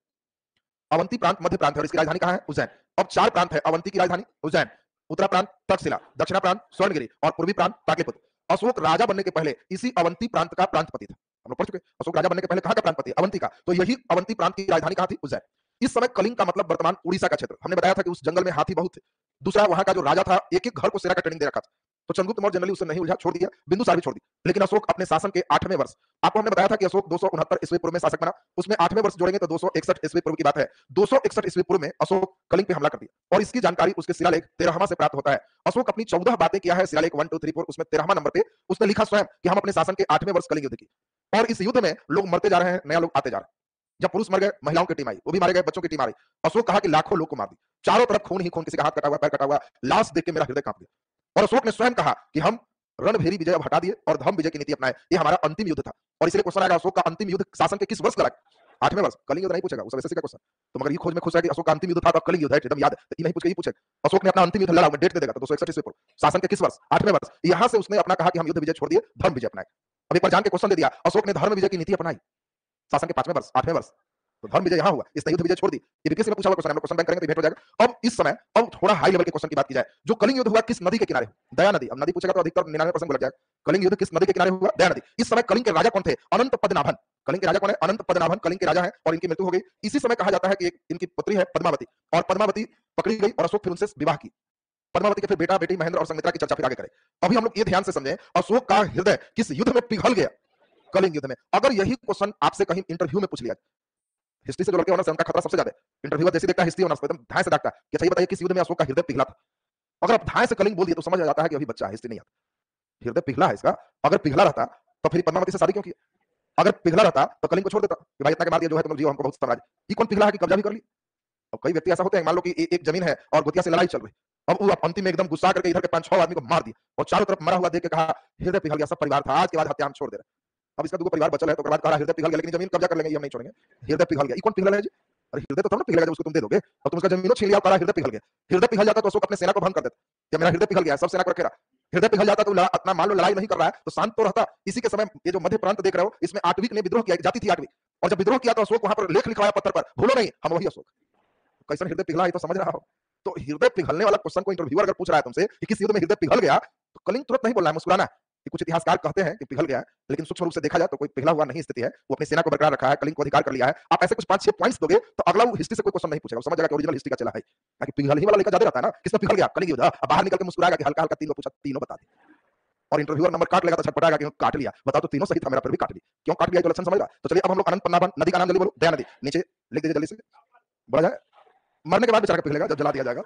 Speaker 1: अवंती प्रांत मध्य प्रांत है और इसकी राजधानी कहां है? उज्जैन। अब 4 प्रांत है, अवंती की राजधानी उज्जैन, उत्तरा प्रांत तक्षशिला, दक्षिणा प्रांत स्वर्णगिरी और पूर्वी प्रांत पाटलिपुत्र। अशोक राजा बनने के पहले इसी अवंती प्रांत का प्रांतपति था। हम लोग पढ़ चुके, अशोक राजा बनने के पहले कहां का प्रांतपति? अवंती का। तो यही अवंती प्रांत की राजधानी कहां थी? उज्जैन। इस समय कलिंग का मतलब वर्तमान उड़ीसा का क्षेत्र। हमने बताया था कि उस जंगल में हाथी बहुत थे। दूसरा वहां का जो राजा था, एक एक घर को सेना का ट्रेनिंग दे रखा था। तो चंद्रगुप्त मौर्य जनरली उसे नहीं उलझा, छोड़ दिया। बिंदुसार भी छोड़ दी। लेकिन अशोक अपने शासन के 8वें वर्ष, आपको हमने बताया था कि अशोक 269 ईस्वी पूर्व में शासक बना, उसमें 8वें वर्ष जोड़ेंगे तो 261 ईस्वी पूर्व की बात है। 261 ईस्वी पूर्व में अशोक कलिंग पे हमला कर दिया और इसकी जानकारी उसके शिलालेख 13वां से प्राप्त होता है। अशोक अपनी 14 बातें किया है, शिलालेख 1 2 3 4, उसमें 13वां नंबर पे उसने लिखा स्वयं कि हम अपने शासन के 8वें वर्ष कलिंग युद्ध की, और इस युद्ध में लोग मरते जा रहे हैं, नया लोग आते जा रहे हैं। जब पुरुष मर गए, महिलाओं की टीम आई, वो भी मारे गए, बच्चों की टीम आ रही। अशोक कहा कि लाखों लोग को मार दी, चारों तरफ खून ही खून, किसी का हाथ कटा हुआ, पैर कटा हुआ, लाश देख के मेरा हृदय कांप गया। और अशोक ने स्वयं कहा कि हम रणभेरी विजय अब हटा दिए और धम्म विजय की नीति अपनाए, ये हमारा अंतिम युद्ध था। और इसलिए क्वेश्चन आएगा अशोक का अंतिम युद्ध शासन के किस वर्ष का? 8वें वर्ष। कलिंग युद्ध नहीं पूछेगा, उस वैसे का क्वेश्चन। तो मगर ये खोज में खुश है कि अशोक का अंतिम युद्ध था तो कलिंग युद्ध है, एकदम याद है, ये नहीं पूछ के ये पूछेगा अशोक ने अपना अंतिम युद्ध लड़ा, डेट दे देगा तो 261 ईस्वी पूर्व, शासन के किस वर्ष? 8वें वर्ष। यहां से उसने अपना कहा कि हम युद्ध विजय छोड़ दिए, धर्म विजय अपनाए। अब एक बार जान के क्वेश्चन दे दिया, अशोक ने धर्म विजय की नीति अपनाई शासन के 5वें वर्ष, 8वें वर्ष। तो धर्म विजय यहां हुआ, इसने युद्ध विजय छोड़ दी। ये बीपीएससी में पूछा हुआ क्वेश्चन, हम लोग क्वेश्चन बैंक करेंगे तो भेंट हो जाएगा। अब इस समय अब थोड़ा हाई लेवल के क्वेश्चन की बात की जाए, जो कलिंग युद्ध हुआ किस नदी के किनारे? दया नदी। अब नदी पूछेगा तो अधिकतर 99% लग जाएगा। कलिंग युद्ध किस नदी के किनारे हुआ? दया नदी। इस समय कलिंग के राजा कौन थे? अनंत पद्मनाभन। कलिंग के राजा कौन है? अनंत पद्मनाभन कलिंग के राजा हैं और इनकी मृत्यु हो गई। इसी समय कहा जाता है कि एक इनकी पुत्री है पद्मावती, और पद्मावती पकड़ी गई और अशोक फिर उनसे विवाह की। पद्मावती के फिर बेटा बेटी महेंद्र और संमित्रा की चर्चा फिर आगे करें। अभी हम लोग ये ध्यान से समझें, अशोक का हृदय किस युद्ध में पिघल गया? कलिंग युद्ध में। अगर यही क्वेश्चन आपसे कहीं इंटरव्यू में पूछ लिया, हिस्ट्री से जो लड़के ऑनर्स है उनका खतरा सबसे ज्यादा है। इंटरव्यूअर जैसे देखता है हिस्ट्री ऑनर्स, एकदम धाय से देखता है कि सही बताइए किस युद्ध में अशोक का हृदय पिघला था। अगर आप धाय से कलिंग बोल दिए तो समझ आ जाता है कि अभी बच्चा है, हिस्ट्री नहीं आता। हृदय पिघला है इसका। अगर पिघला रहता तो फिर पद्मावती से शादी क्यों की? अगर पिघला रहता तो कलिंग को छोड़ देता कि भाई इतना के मार दिया, जो है तुम जियो, हमको बहुत साम्राज्य। ये कौन पिघला है कि कब्जा भी कर ली? अब कई व्यक्ति ऐसा होते हैं, मान लो कि एक जमीन है और गोतिया से लड़ाई चल रही, अब वो अंतिम में एकदम गुस्सा करके इधर के 5-6 आदमी को मार दिया और चारों तरफ मरा हुआ देख के कहा हृदय पिघल गया, सब परिवार था, आज के बाद हत्या हम छोड़ दे रहे। अब इसका 2 परिवार बचल है तो बाद कहा हृदय पिघल गया, लेकिन जमीन कब्जा कर लेंगे, ये हम नहीं छोड़ेंगे। हृदय पिघल गया, ये कौन पिघल है जी? अरे हृदय तो तब ना पिघलेगा जब उसको तुम दे दोगे, और तुम उसका जमीनों छीन लिया और कहा हृदय पिघल गया। हृदय पिघल जाता तो अशोक अपने सेना को भंग कर देता, जब मेरा हृदय पिघल गया सब सेना को रखेगा। हृदय पिघल जाता तो अपना मान लो लड़ाई नहीं कर रहा है तो शांत तो रहता। इसी के समय ये जो मध्य प्रांत देख रहे हो, इसमें आटविक ने विद्रोह किया, जाति थी आटविक, और जब विद्रोह किया तो अशोक वहां पर लेख लिखवाया पत्थर पर, भूलो नहीं हम वही अशोक। कैसा हृदय पिघला है तो समझ रहा हो। तो हृदय पिघलने वाला क्वेश्चन को इंटरव्यूअर अगर पूछ रहा है तुमसे कि किस युद्ध में हृदय पिघल गया, तो कलिंग तुरंत नहीं बोलना है, मुस्कुराना है। कि कुछ इतिहासकार कहते हैं कि पिघल गया है, लेकिन सूक्ष्म रूप से देखा जाए तो कोई पिघला हुआ नहीं स्थिति है। वो अपनी सेना को बरकरार रखा है, कलिंग को अधिकार कर लिया है। आप ऐसे कुछ 5-6 पॉइंट्स दोगे तो अगला वो हिस्ट्री से कोई क्वेश्चन नहीं पूछेगा, समझ जाएगा कि ओरिजिनल हिस्ट्री का चला है। ताकि पिघल ही वाला लेकर जाते रहता है ना, किसमें पिघल गया? कलिंग युद्ध। अब बाहर निकल के मुस्कुराएगा कि हल्का हल्का 3 पूछा, तीनों बता दी। और इंटरव्यूअर नंबर काट लेगा तो छटपटाएगा कि काट लिया, बताओ तो तीनों सही था, मेरा फिर भी काट लिया। क्यों काट लिया तो लक्षण समझ रहा। तो चलिए अब हम लोग अनंत पद्मनाभन नदी का नाम जल्दी बोलो, दया नदी। नीचे लिख दीजिए जल्दी से, बढ़ जाए। मरने के बाद बेचारा पिघलेगा जब जला दिया जाएगा।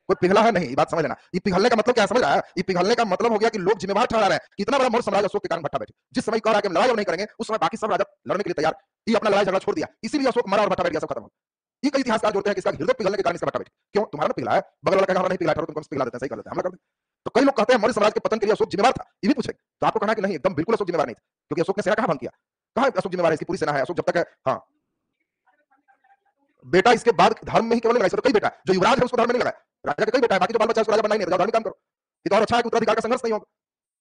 Speaker 1: कोई पिघला है नहीं, ये बात समझ लेना। ये पिघलने का मतलब क्या समझ रहा है? ये पिघलने का मतलब हो गया कि लोग जिम्मेवार ठहरा रहे हैं। कितना बड़ा मौर्य साम्राज्य अशोक के कारण भट्टा बैठे। जिस समय कह रहा है कि हम लड़ाई नहीं करेंगे, उस समय बाकी सब राजा लड़ने के लिए तैयार, ये अपना लड़ाई झगड़ा छोड़ दिया, इसीलिए अशोक मरा और भट्टा बैठ गया, सब खत्म हो। ये कई इतिहासकार जोड़ते हैं कि इसका हृदय पिघलने के कारण इसका भट्टा बैठ। क्यों? तुम्हारा पिघला है, बगल वाला कहेगा नहीं पिघला, तुमको पिघला देते हैं, सही कर लेते हैं, हमला कर देते। कई लोग कहते हैं मौर्य साम्राज्य के पतन के लिए अशोक जिम्मेवार था, ये भी पूछे तो आपको कहना है कि नहीं, एकदम बिल्कुल अशोक जिम्मेवार नहीं था, क्योंकि अशोक ने सेना कहां भंग किया, कहां अशोक जिम्मेवार है, इसकी पूरी सेना है, अशोक जब तक है। हाँ, बेटा इसके बाद धर्म में ही केवल लगा, तो कई बेटा जो युवराज है उसको धर्म में नहीं लगा, राजा का कई बेटा है, बाकी जो बाल बच्चा है उसको राजा बनना ही नहीं, धर्म काम करो, ये तो और अच्छा है कि उत्तराधिकार का संघर्ष नहीं होगा।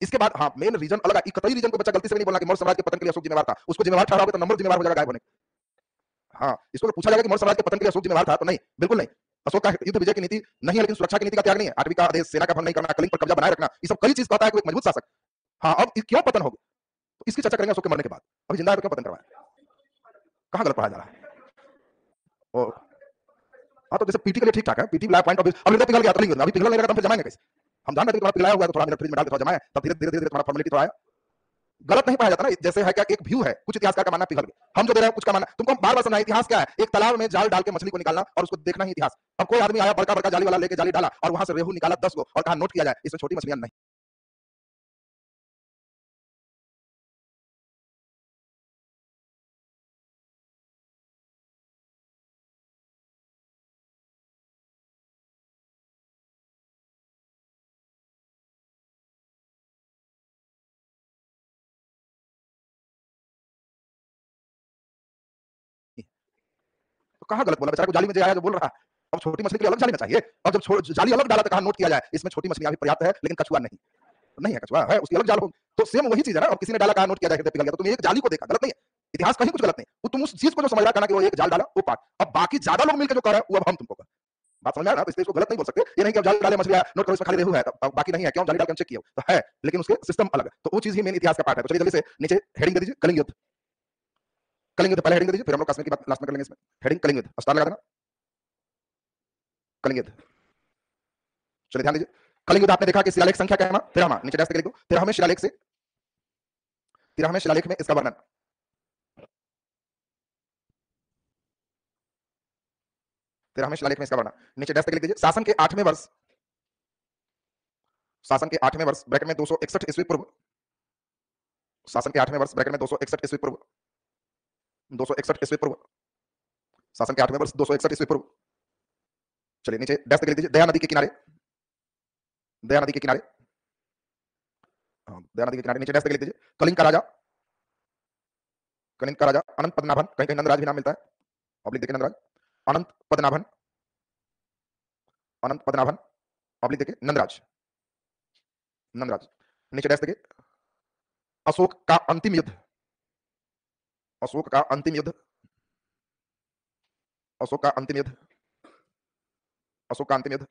Speaker 1: इसके बाद हाँ, मेन रीजन अलग है, कतई रीजन को बच्चा गलती से नहीं बोलना कि मौर्य साम्राज्य के पतन के लिए अशोक जिम्मेवार था, उसको जिम्मेवार ठहराओगे तो नंबर जिम्मेवार हो जाएगा गायब होने। हाँ, इसको पूछा जाएगा कि मौर्य साम्राज्य के पतन के लिए अशोक जिम्मेवार था, तो नहीं, बिल्कुल नहीं। अशोक का युद्ध विजय की नीति नहीं है, लेकिन सुरक्षा की नीति का त्याग नहीं है, आठवीं का आदेश, सेना का भंग नहीं करना, कलिंग पर कब्जा बनाए रखना, ये सब कई चीज कहता है कि एक मजबूत शासक। हाँ, अब क्यों पतन हो गया, तो इसकी चर्चा करेंगे अशोक के मरने के बाद। अभी जिंदा है तो क्यों पतन करवाया, कहां गलत पढ़ाया जा रहा है। और हाँ, तो जैसे पीटी के लिए ठीक ठाक है, पीटी पॉइंट ऑफ व्यू, अब पिघल गया तो अभी पिघल नहीं लगा तो फिर जमाएंगे कैसे, हम जान रहे थे थोड़ा पिघलाया हुआ तो थोड़ा मिनट फ्रिज में डाल के थोड़ा जमाया, तब धीरे धीरे धीरे थोड़ा फॉर्मेलिटी तो आया। गलत नहीं पाया जाता ना, जैसे है क्या एक व्यू है, कुछ इतिहासकार का मानना पिघल गया, हम जो दे रहे हैं कुछ का मानना, तुमको बार बार समझाया इतिहास क्या है, एक तालाब में जाल डाल के मछली को निकालना और उसको देखना ही इतिहास। अब कोई आदमी आया बड़का बड़का जाली वाला लेके जाली डाला और वहां से रेहू निकाला 10 को और कहा नोट किया जाए, इसमें छोटी मछलियां नहीं। तो कहां गलत बोला, बेचारा को जाली में जो आया जो बोल रहा है, अब छोटी मछली के लिए अलग जाली में चाहिए, और जब जाली अलग डाला तो कहा नोट किया जाए, इसमें छोटी मछलियां भी पर्याप्त है लेकिन कछुआ नहीं, नहीं है, कछुआ है उसकी अलग जाल होगी, तो सेम वही चीज है ना, अब किसी ने डाला कहा नोट किया जाए पिघल गया, तो तुम एक जाली को देखा, गलत नहीं है, इतिहास कहीं कुछ गलत नहीं, वो तुम उस चीज को जो समझ रहा कहना कि वो एक जाल डाला वो पार्ट, अब बाकी ज्यादा लोग मिलकर जो कर रहे हैं वो अब हम तुमको कर, बात समझ में आ रहा है, तो इसलिए इसको गलत नहीं बोल सकते, ये नहीं कि अब जाल डाले मछलियां नोट करो इसमें खाली रेहू है तो बाकी नहीं है, क्यों जाली डाल के चेक किया तो है, लेकिन उसके सिस्टम अलग है, तो वो चीज ही मेन इतिहास का पार्ट है। तो चलिए जल्दी से नीचे हेडिंग दे दीजिए, कलिंग युद्ध, कलिंग युद्ध पहले हेडिंग दे दीजिए, फिर हम लोग कश्मीर की बात लास्ट में कर लेंगे, इसमें हेडिंग कलिंग युद्ध स्टार लगा देना, कलिंग युद्ध। चलिए ध्यान दीजिए, कलिंग युद्ध आपने देखा कि शिलालेख संख्या क्या है, 13वां, नीचे डैश लिख दो, 13वें शिलालेख से 13वें शिलालेख में इसका वर्णन, 13वें शिलालेख में इसका वर्णन, नीचे डैश लिख दीजिए, शासन के 8वें वर्ष, शासन के 8वें वर्ष ब्रैकेट में 261 ईस्वी पूर्व, शासन के 8वें वर्ष ब्रैकेट में 261 ईस्वी पूर्व, 261 ईस्वी पूर्व, शासन के 8वें वर्ष 261 ईस्वी पूर्व। चलिए नीचे डैश लिख दीजिए, दया नदी के किनारे, दया नदी के किनारे, दया नदी के किनारे, नीचे डैश लिख दीजिए, कलिंग का राजा, कलिंग का राजा अनंत पद्मनाभन, कहीं कहीं नंदराज भी नाम मिलता है, पब्लिक देखिए नंदराज, अनंत पद्मनाभन, अनंत पद्मनाभन, पब्लिक देखिए नंदराज, नंदराज, नीचे डैश देखिए, अशोक का अंतिम युद्ध, अशोक का अंतिम युद्ध, अशोक का अंतिम युद्ध, अशोक का अंतिम युद्ध,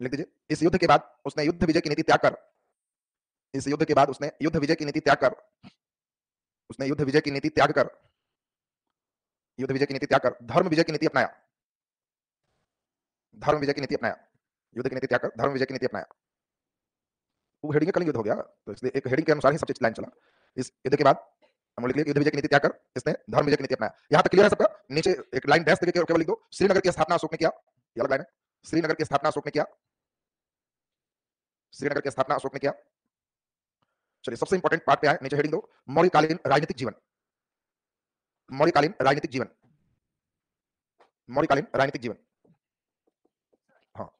Speaker 1: लिख दीजिए, इस युद्ध के बाद उसने युद्ध विजय की नीति त्याग कर, इस युद्ध के बाद उसने युद्ध विजय की नीति त्याग कर, उसने युद्ध विजय की नीति त्याग कर, युद्ध विजय की नीति त्याग कर धर्म विजय की नीति अपनाया, धर्म विजय की नीति अपनाया, युद्ध की नीति त्याग कर धर्म विजय की नीति अपनाया। वो हेडिंग कलिंग युद्ध हो गया, तो इसलिए एक हेडिंग के अनुसार ही सब चीज लाइन चला। इस युद्ध के बाद हम लिख लिया युद्ध विजय की नीति त्याग कर इसने धर्म विजय की नीति अपनाया, यहां तक क्लियर है सबका। नीचे एक लाइन डैश देके केवल लिख दो, श्रीनगर की स्थापना अशोक ने किया, ये अलग लाइन है, श्रीनगर की स्थापना अशोक ने किया, श्रीनगर की स्थापना अशोक ने किया। चलिए सबसे इंपॉर्टेंट पार्ट पे आए, नीचे हेडिंग दो, मौर्यकालीन राजनीतिक जीवन, मौर्यकालीन राजनीतिक जीवन, मौर्यकालीन राजनीतिक जीवन। हाँ,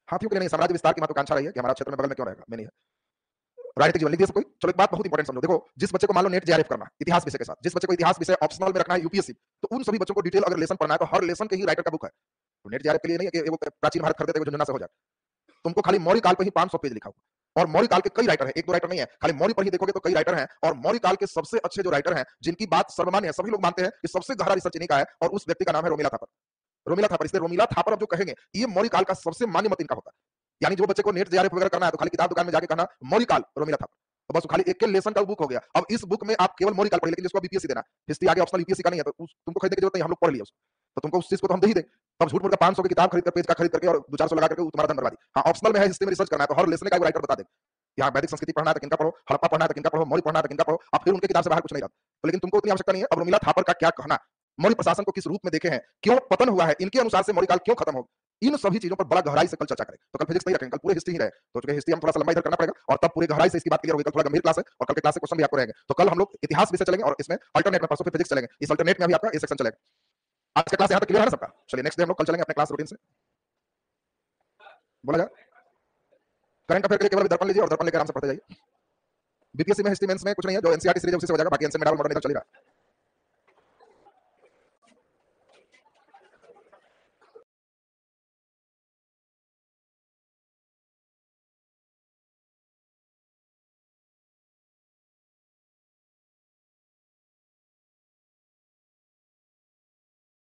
Speaker 1: हाथियों के लिए नहीं, साम्राज्य विस्तार की महत्वाकांक्षा रही है कि हमारा क्षेत्र में बगल में क्यों रहेगा, मैं नहीं है, राजनीतिक जीवन लिख दिया सब कोई। चलो एक बात बहुत इंपॉर्टेंट समझो, देखो जिस बच्चे को मान लो नेट जेआरएफ करना इतिहास विषय के साथ, जिस बच्चे को इतिहास विषय ऑप्शनल में रखना है यूपीएससी, तो उन सभी बच्चों को डिटेल अगर लेसन पढ़ना है तो हर लेसन के ही राइटर का बुक है, तो नेट जेआरएफ के लिए नहीं है कि वो प्राचीन भारत खरीदते हुए झुंझुना से हो जाए, तुमको खाली मौर्य काल पे ही 500 पेज लिखा हुआ, और मौर्य काल के कई राइटर हैं, एक दो राइटर नहीं है, खाली मौर्य पर ही देखोगे तो कई राइटर हैं, और मौर्य काल के सबसे अच्छे जो राइटर हैं जिनकी बात सर्वमान्य है, सभी लोग मानते हैं कि सबसे गहरा रिसर्च इन्हीं का है, और उस व्यक्ति का नाम है रोमिला थापर, रोमिला थापर। इसलिए रोमिला थापर अब जो कहेंगे ये मौर्य काल का सबसे मान्य मत इनका होता है, यानी जो बच्चे को नेट जेआरएफ वगैरह करना है तो खाली किताब दुकान में जाके कहना मौर्य काल रोमिला थापर, तो बस खाली एक के लेसन का बुक हो गया। अब इस बुक में आप केवल मौर्य काल पढ़िए, लेकिन जिसको बीपीएससी देना, हिस्ट्री आगे ऑप्शनल यूपीएससी का नहीं है, तो तुमको खरीदने की जरूरत नहीं, हम लोग पढ़ लिए उसको, तो तुमको उस चीज को तो हम दे ही दे, तब झूठ मूठ का 500 की किताब खरीद कर पेज का खरीद करके और 2-400 लगा करके तुम्हारा धन बर्बादी। हाँ, ऑप्शनल में है हिस्ट्री में रिसर्च करना है तो हर लेसन का राइटर बता दे, यहाँ वैदिक संस्कृति पढ़ना है तो किनका पढ़ो, हड़प्पा पढ़ना है तो किनका पढ़ो, मौर्य पढ़ना है तो किनका पढ़ो, अब फिर उनके किताब से बाहर कुछ नहीं रहता, तो लेकिन तुमको उतनी आवश्यकता नहीं है। अब रोमिला थापर का क्या कहना, मौर्य प्रशासन को किस रूप में देखे हैं, क्यों पतन हुआ है, इनके अनुसार से मौर्य काल क्यों खत्म हो, इन सभी चीजों पर बड़ा गहराई से कल चर्चा करें। तो कल फिजिक्स नहीं रखेंगे, कल पूरे हिस्ट्री ही रहे, तो चूंकि हिस्ट्री हम थोड़ा सा लंबा इधर करना पड़ेगा और तब पूरे गहराई से इसकी बात क्लियर होगी। कल थोड़ा गंभीर क्लास है और कल के क्लास से क्वेश्चन भी आपको रहेंगे, तो कल हम लोग इतिहास विषय चलेंगे और इसमें अल्टरनेट में परसों फिर फिजिक्स चलेंगे, इस अल्टरनेट में भी आपका ये सेक्शन चलेगा। आज का क्लास यहाँ तक क्लियर है ना सबका। चलिए नेक्स्ट डे हम लोग कल चलेंगे अपने क्लास रूटीन से। बोला जाए करंट अफेयर के लिए केवल दर्पण लीजिए और दर्पण लेकर आराम से पढ़ते जाइए। बीपीएससी में हिस्ट्री मेंस में कुछ नहीं है, जो एनसीईआरटी सीरीज है उसी से हो जाएगा, बाकी एंशन में डाल मॉडर्न इधर चलेगा।